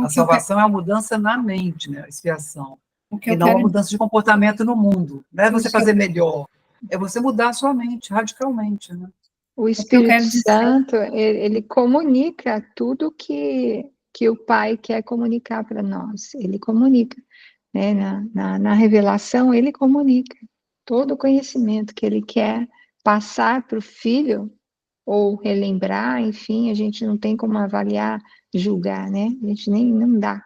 A salvação é a mudança na mente, né? A expiação. E não a mudança de comportamento no mundo. Não é você fazer melhor, é você mudar a sua mente radicalmente, né? O Espírito Santo, ele comunica tudo que o Pai quer comunicar para nós. Ele comunica, né? Na revelação, ele comunica todo o conhecimento que ele quer passar para o Filho, ou relembrar, enfim, a gente não tem como avaliar, julgar, né? A gente não dá.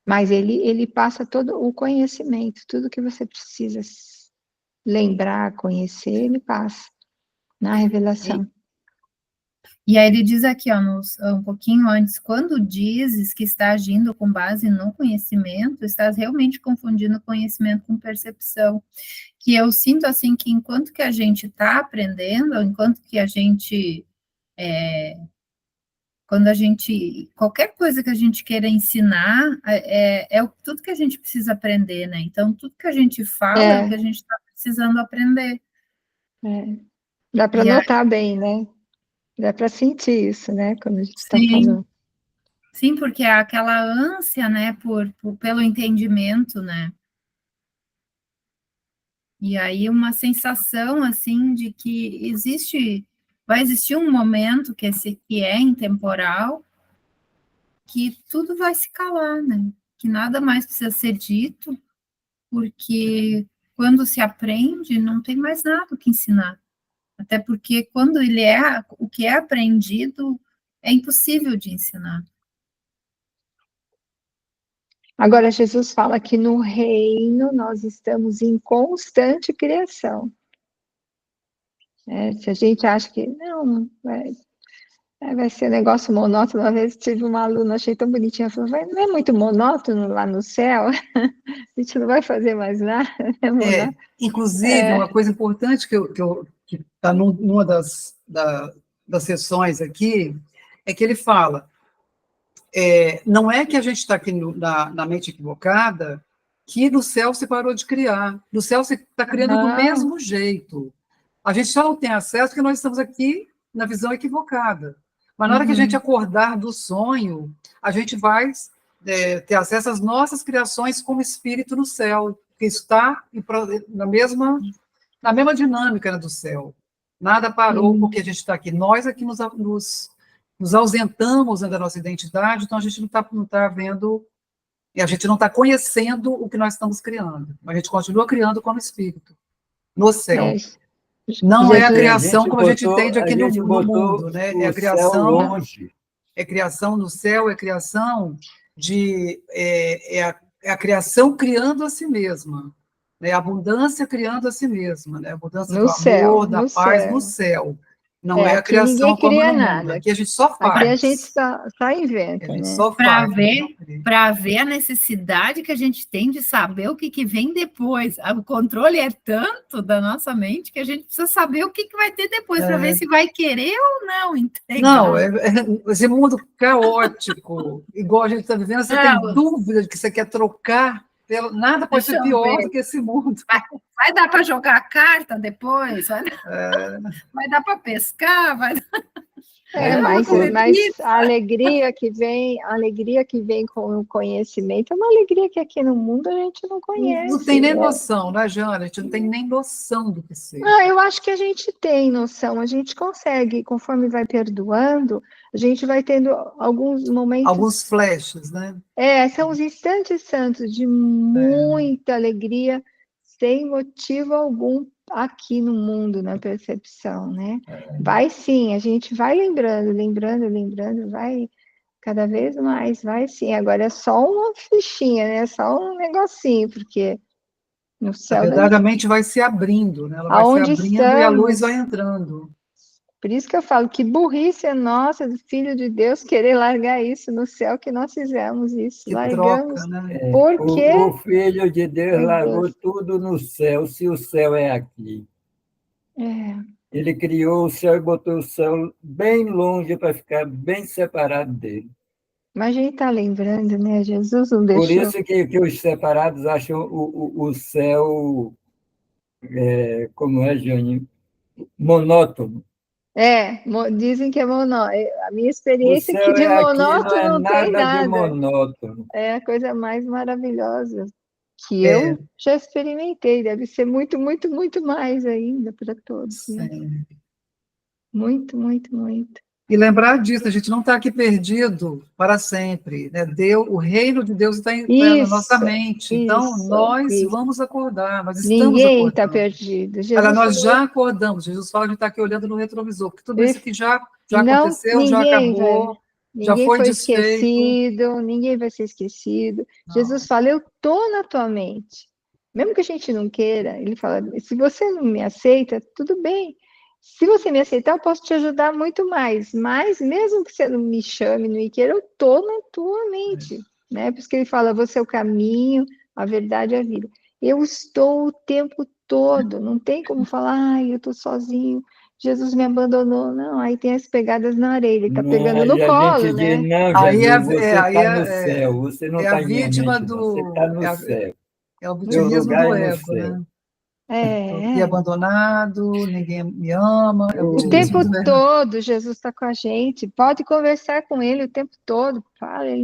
Mas ele passa todo o conhecimento, tudo que você precisa lembrar, conhecer, ele passa na revelação. E aí ele diz aqui, ó, um pouquinho antes, quando dizes que está agindo com base no conhecimento, estás realmente confundindo conhecimento com percepção. Que eu sinto, assim, que enquanto que a gente está aprendendo, enquanto que a gente... qualquer coisa que a gente queira ensinar, tudo que a gente precisa aprender, né? Então, tudo que a gente fala é o que a gente está precisando aprender. Dá para notar bem, né? Dá para sentir isso, né? Quando a gente está falando. Sim, porque é aquela ânsia, né, pelo entendimento, né? E aí uma sensação, assim, de que vai existir um momento que é intemporal, que tudo vai se calar, né? Que nada mais precisa ser dito, porque quando se aprende, não tem mais nada o que ensinar. Até porque quando o que é aprendido, é impossível de ensinar. Agora, Jesus fala que no reino nós estamos em constante criação. Se a gente acha que não, vai ser um negócio monótono. Uma vez tive uma aluna, achei tão bonitinha, falou, não é muito monótono lá no céu? A gente não vai fazer mais nada. Inclusive, uma coisa importante que está numa das sessões aqui, é que ele fala, não é que a gente está aqui na mente equivocada, que no céu se parou de criar. No céu se está criando do mesmo jeito. A gente só não tem acesso porque nós estamos aqui na visão equivocada. Mas na hora que a gente acordar do sonho, a gente vai ter acesso às nossas criações como espírito no céu, que está na mesma dinâmica, né, do céu. Nada parou porque a gente está aqui. Nós aqui nos ausentamos, né, da nossa identidade, então a gente não está vendo, e a gente não está conhecendo o que nós estamos criando. Mas a gente continua criando como espírito, no céu. Não é a criação como a gente entende aqui no mundo, né? É a criação longe. É criação no céu, é criação a criação criando a si mesma, né? A abundância criando a si mesma, né? A abundância do amor, da paz no céu. Não é a criação como no mundo. Aqui a gente só faz. Aqui a gente só inventa, né? Para ver a necessidade que a gente tem de saber o que vem depois. O controle é tanto da nossa mente que a gente precisa saber o que vai ter depois, para ver se vai querer ou não. Entendeu? Não, esse mundo caótico, igual a gente está vivendo, você tem dúvida de que você quer trocar Nada pode Deixa ser eu pior ver. do que esse mundo. Vai dar para jogar carta depois? Vai dar para pescar? Mas comer pizza. a alegria que vem com o conhecimento é uma alegria que aqui no mundo a gente não conhece. Não tem nem noção, né, Jana? A gente não tem nem noção do que seja. Eu acho que a gente tem noção, a gente consegue, conforme vai perdoando, a gente vai tendo alguns momentos. Alguns flashes, né? São os instantes santos de muita alegria, sem motivo algum aqui no mundo, na percepção, né? Vai sim, a gente vai lembrando, vai cada vez mais, vai sim. Agora é só uma fichinha, né? Só um negocinho, porque no Na céu verdade, a mente vai se abrindo, né? Ela vai aonde se abrindo e a luz estamos. vai entrando. Por isso que eu falo que burrice é nossa, do Filho de Deus, querer largar isso no céu, que nós fizemos isso, Que largamos. troca, né? Porque O Filho de Deus Meu largou Deus. tudo no céu, se o céu é aqui. é, Ele criou o céu e botou o céu bem longe para ficar bem separado dele. mas a gente está lembrando, né? Jesus não Por deixou. isso que os separados acham o céu, como é, Jane, monótono. Dizem que é monótono. A minha O experiência é que céu de é aqui, não monótono é não tem nada de nada. monótono. É a coisa mais maravilhosa que É. eu já experimentei. Deve ser muito, muito, muito mais ainda para todos, né? Sim. Muito, muito, muito. E lembrar disso, a gente não está aqui perdido para sempre, né? O reino de Deus está na nossa mente. Então, nós Isso. vamos acordar, nós estamos Ninguém está acordando. perdido. Olha, Jesus nós falou, já acordamos. Jesus fala que a gente está aqui olhando no retrovisor, porque tudo isso aqui já não, aconteceu, já acabou, já ninguém foi foi desfeito. esquecido, ninguém vai ser esquecido. Não. Jesus fala, eu estou na tua mente. Mesmo que a gente não queira, ele fala, se você não me aceita, tudo bem. Se você me aceitar, eu posso te ajudar muito mais. Mas mesmo que você não me chame, não me queira, eu estou na tua mente. Né? Por isso que ele fala, você é o caminho, a verdade e a vida. Eu estou o tempo todo, não tem como falar, ai, eu estou sozinho, Jesus me abandonou. Não, aí tem as pegadas na areia, ele está pegando no E a colo, gente diz, né? não, Aí Jesus, você está no céu, você não é a está em minha vítima mente, não, você está no céu. é o Seu vitimismo lugar do é no ego, céu. né? Estou aqui abandonado, ninguém me ama, é o O vitimismo tempo do ego. todo Jesus está com a gente, pode conversar com ele o tempo todo, fala, ele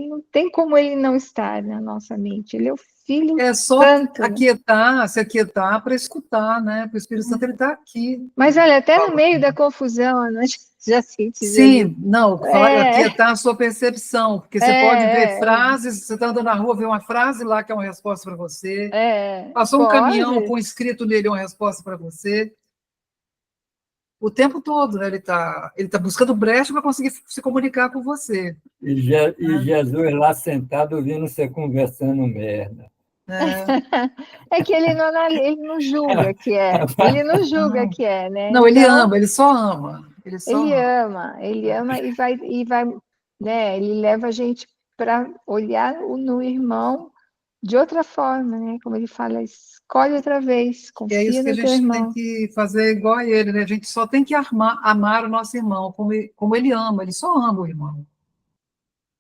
não tem como ele não estar na nossa mente, ele é o Filho É só Santo. se aquietar para escutar, né? Porque o Espírito Santo ele está aqui. Mas olha, até no meio da confusão, a gente já sente Jesus. Sim, não, aquietar a sua percepção, porque você pode ver frases, você está andando na rua, vê uma frase lá que é uma resposta para você, passou um caminhão com escrito nele uma resposta para você, o tempo todo, né? Ele tá buscando brecha para conseguir se comunicar com você. E Jesus lá sentado ouvindo você conversando merda. É que ele não julga que ele não julga que né? Não, ele ama, ele só ama. Ele ama e vai, né? Ele leva a gente para olhar no irmão de outra forma, né? Como ele fala, escolhe outra vez, confia no teu irmão. É isso que a gente tem que fazer igual a ele, né? A gente só tem que amar o nosso irmão, como ele ama, ele só ama o irmão.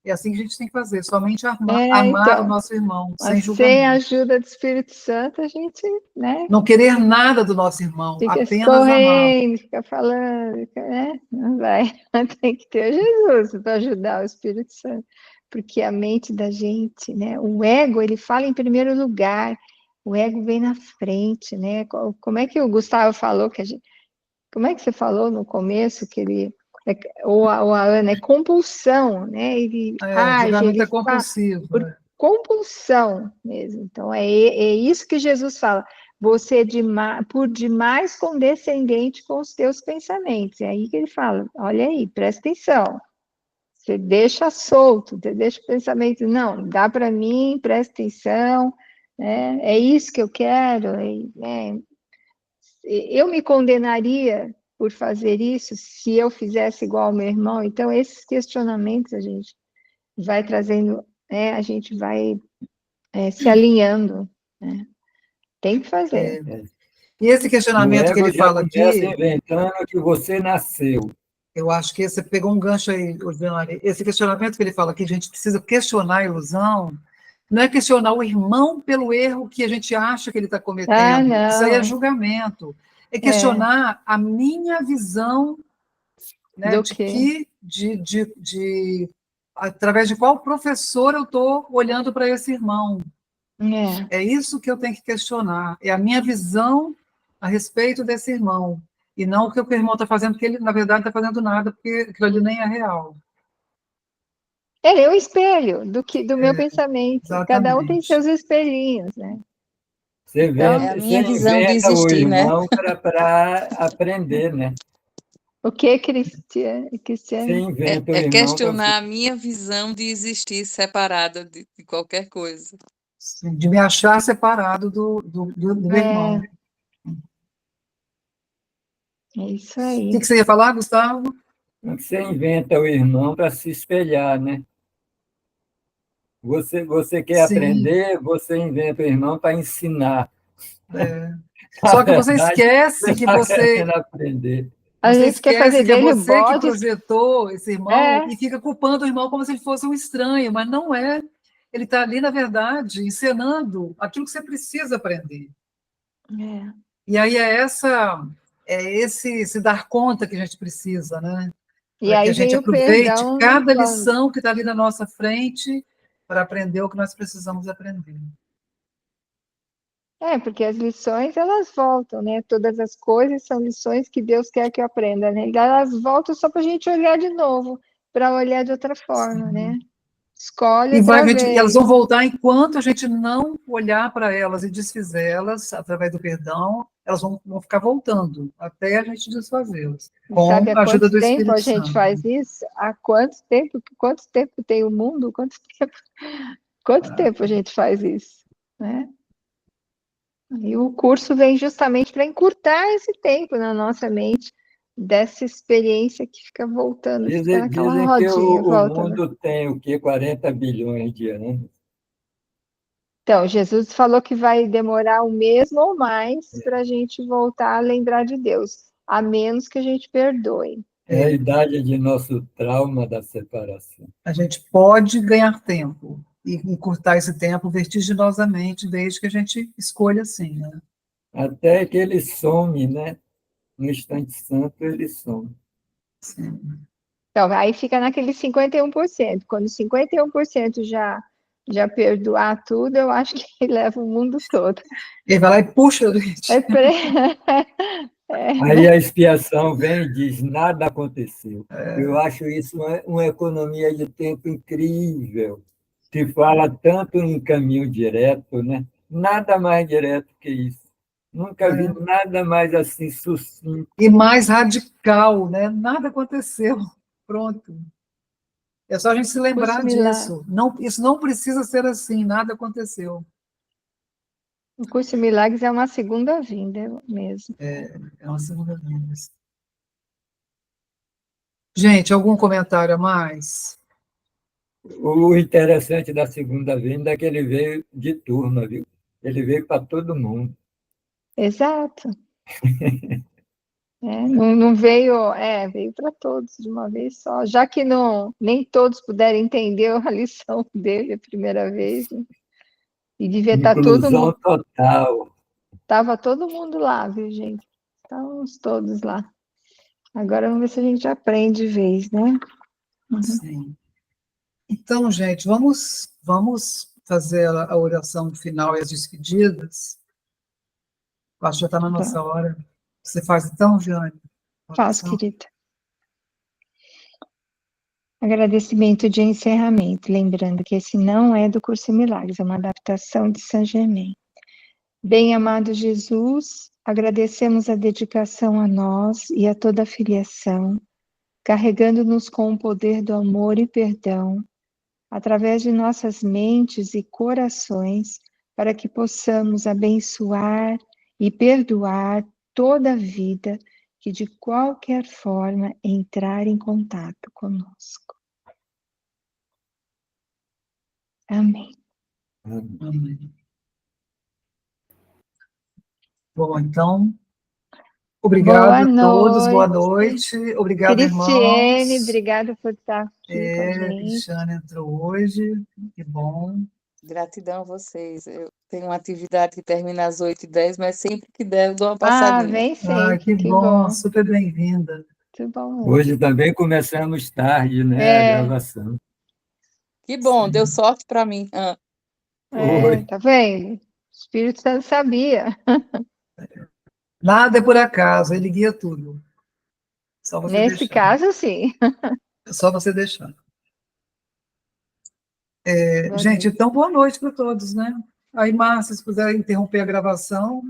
É assim que a gente tem que fazer, somente amar o nosso irmão, sem julgamento. Sem a ajuda do Espírito Santo, a gente, né? Não querer nada do nosso irmão, fica apenas amar. Fica falando, né? Não vai. Tem que ter Jesus para ajudar o Espírito Santo. Porque a mente da gente, né? O ego, ele fala em primeiro lugar. O ego vem na frente, né? Como é que o Gustavo falou que a gente... Como é que você falou no começo que ele... Ou a Ana, é compulsão, né? Ele age, ele é compulsivo. por compulsão mesmo. Então, é isso que Jesus fala. Você por demais condescendente com os teus pensamentos. É aí que ele fala, olha aí, presta atenção. Você deixa solto, você deixa o pensamento, não, dá para mim, presta atenção, né? É isso que eu quero. Eu me condenaria por fazer isso se eu fizesse igual ao meu irmão. Então, esses questionamentos a gente vai trazendo, a gente vai se alinhando, né? Tem que fazer. E esse questionamento que ele fala aqui... inventando que você nasceu. Eu acho que você pegou um gancho aí, Ordinari. Esse questionamento que ele fala aqui, a gente precisa questionar a ilusão, Não é questionar o irmão pelo erro que a gente acha que ele está cometendo. Ah, Isso aí é não. julgamento. É questionar a minha visão, né, Do de quê? através de qual professor eu estou olhando para esse irmão. É. É isso que eu tenho que questionar. É a minha visão a respeito desse irmão. E não o que o irmão está fazendo, porque ele, na verdade, não está fazendo nada, porque aquilo ali nem é real. É o espelho do meu pensamento. Cada um tem Exatamente. seus espelhinhos, né? Você Então, É a você minha visão de inventa o existir, né? irmão para aprender, né? o que, Você Cristiane? inventa o É irmão para questionar a minha visão de existir separada de qualquer coisa. De me achar separado do irmão. É, é isso O aí. que você ia falar, Gustavo? você inventa o irmão para se espelhar, né? Você quer Sim. aprender, você inventa o irmão para ensinar. Na Só que você verdade, você esquece que está você querendo aprender. A Você gente quer fazer esquece que é dele o você que bode. projetou esse irmão É, e fica culpando o irmão como se ele fosse um estranho, mas não é. Ele está ali, na verdade, encenando aquilo que você precisa aprender. é. E aí é esse se dar conta que a gente precisa, né? E Para que aí a gente vem o aproveite perdão cada quando. lição que está ali na nossa frente para aprender o que nós precisamos aprender. É, porque as lições, elas voltam, né? Todas as coisas são lições que Deus quer que eu aprenda, né? E elas voltam só para a gente olhar de novo, para olhar de outra forma, né? Escolhe outra E elas vez. vão voltar enquanto a gente não olhar para elas e desfizê-las através do perdão, elas vão ficar voltando até a gente desfazê-las, E sabe com há a ajuda quanto do tempo a Espírito gente Santo. faz isso? Há quanto tempo? Quanto tempo tem o mundo? Quanto tempo a gente faz isso, né? E o curso vem justamente para encurtar esse tempo na nossa mente, dessa experiência que fica voltando, fica naquela Dizem que rodinha, o volta, né? mundo tem o quê? 40 bilhões de anos. Então, Jesus falou que vai demorar o mesmo ou mais para a gente voltar a lembrar de Deus, a menos que a gente perdoe. É a idade de nosso trauma da separação. A gente pode ganhar tempo e encurtar esse tempo vertiginosamente, desde que a gente escolha assim, né? Até que ele some, né? No instante santo, ele some. Sim. Então, aí fica naquele 51%. Quando 51% já perdoar tudo, eu acho que leva o mundo todo. Ele vai lá e puxa a gente. É, pre... é, Aí né? a expiação vem e diz: nada aconteceu. Eu acho isso uma economia de tempo incrível. Se fala tanto em caminho direto, né? Nada mais direto que isso. Nunca vi É. nada mais assim sucinto. E mais radical, né? Nada aconteceu. Pronto. É só a gente se Curso lembrar Milagre. disso. Não, isso não precisa ser assim, nada aconteceu. O curso Milagres é uma segunda vinda mesmo. É uma segunda vez. Gente, algum comentário a mais? O interessante da segunda vinda é que ele veio de turma, viu? Ele veio para todo mundo. Exato. Não veio, veio para todos de uma vez só, já que nem todos puderam entender a lição dele a primeira vez, né? E devia estar todo Inclusão mundo, total. estava todo mundo lá, viu, gente? Estávamos todos lá. Agora vamos ver se a gente aprende de vez, né? Uhum. Sim. Então, gente, vamos fazer a oração final e as despedidas. Acho que já está na nossa Tá. hora. Você faz então, Jane? Faço, querida. Agradecimento de encerramento, lembrando que esse não é do Curso em Milagres, é uma adaptação de Saint Germain. Bem-amado Jesus, agradecemos a dedicação a nós e a toda a filiação, carregando-nos com o poder do amor e perdão, através de nossas mentes e corações, para que possamos abençoar e perdoar toda a vida que de qualquer forma entrar em contato conosco. Amém. Amém. Bom, então, obrigado Boa a todos, boa noite. noite. Obrigado, Cristiane, irmãos. obrigada por estar aqui com a gente. Cristiane entrou hoje, que bom. Gratidão a vocês. Eu tenho uma atividade que termina às 8h10, mas sempre que der, eu dou uma Ah, passadinha. vem Ah, sempre, que que bom, bom. super bem-vinda. Muito bom mesmo. Hoje também começamos tarde, né, a É, gravação. Que bom, deu Sim. sorte para mim. Ah, Foi. tá vendo? O Espírito Santo sabia. Nada é por acaso, ele guia tudo. Só você Nesse deixar. caso, sim. É só você deixar. Boa Gente, noite. então boa noite para todos, né? Aí, Márcia, se puder interromper a gravação.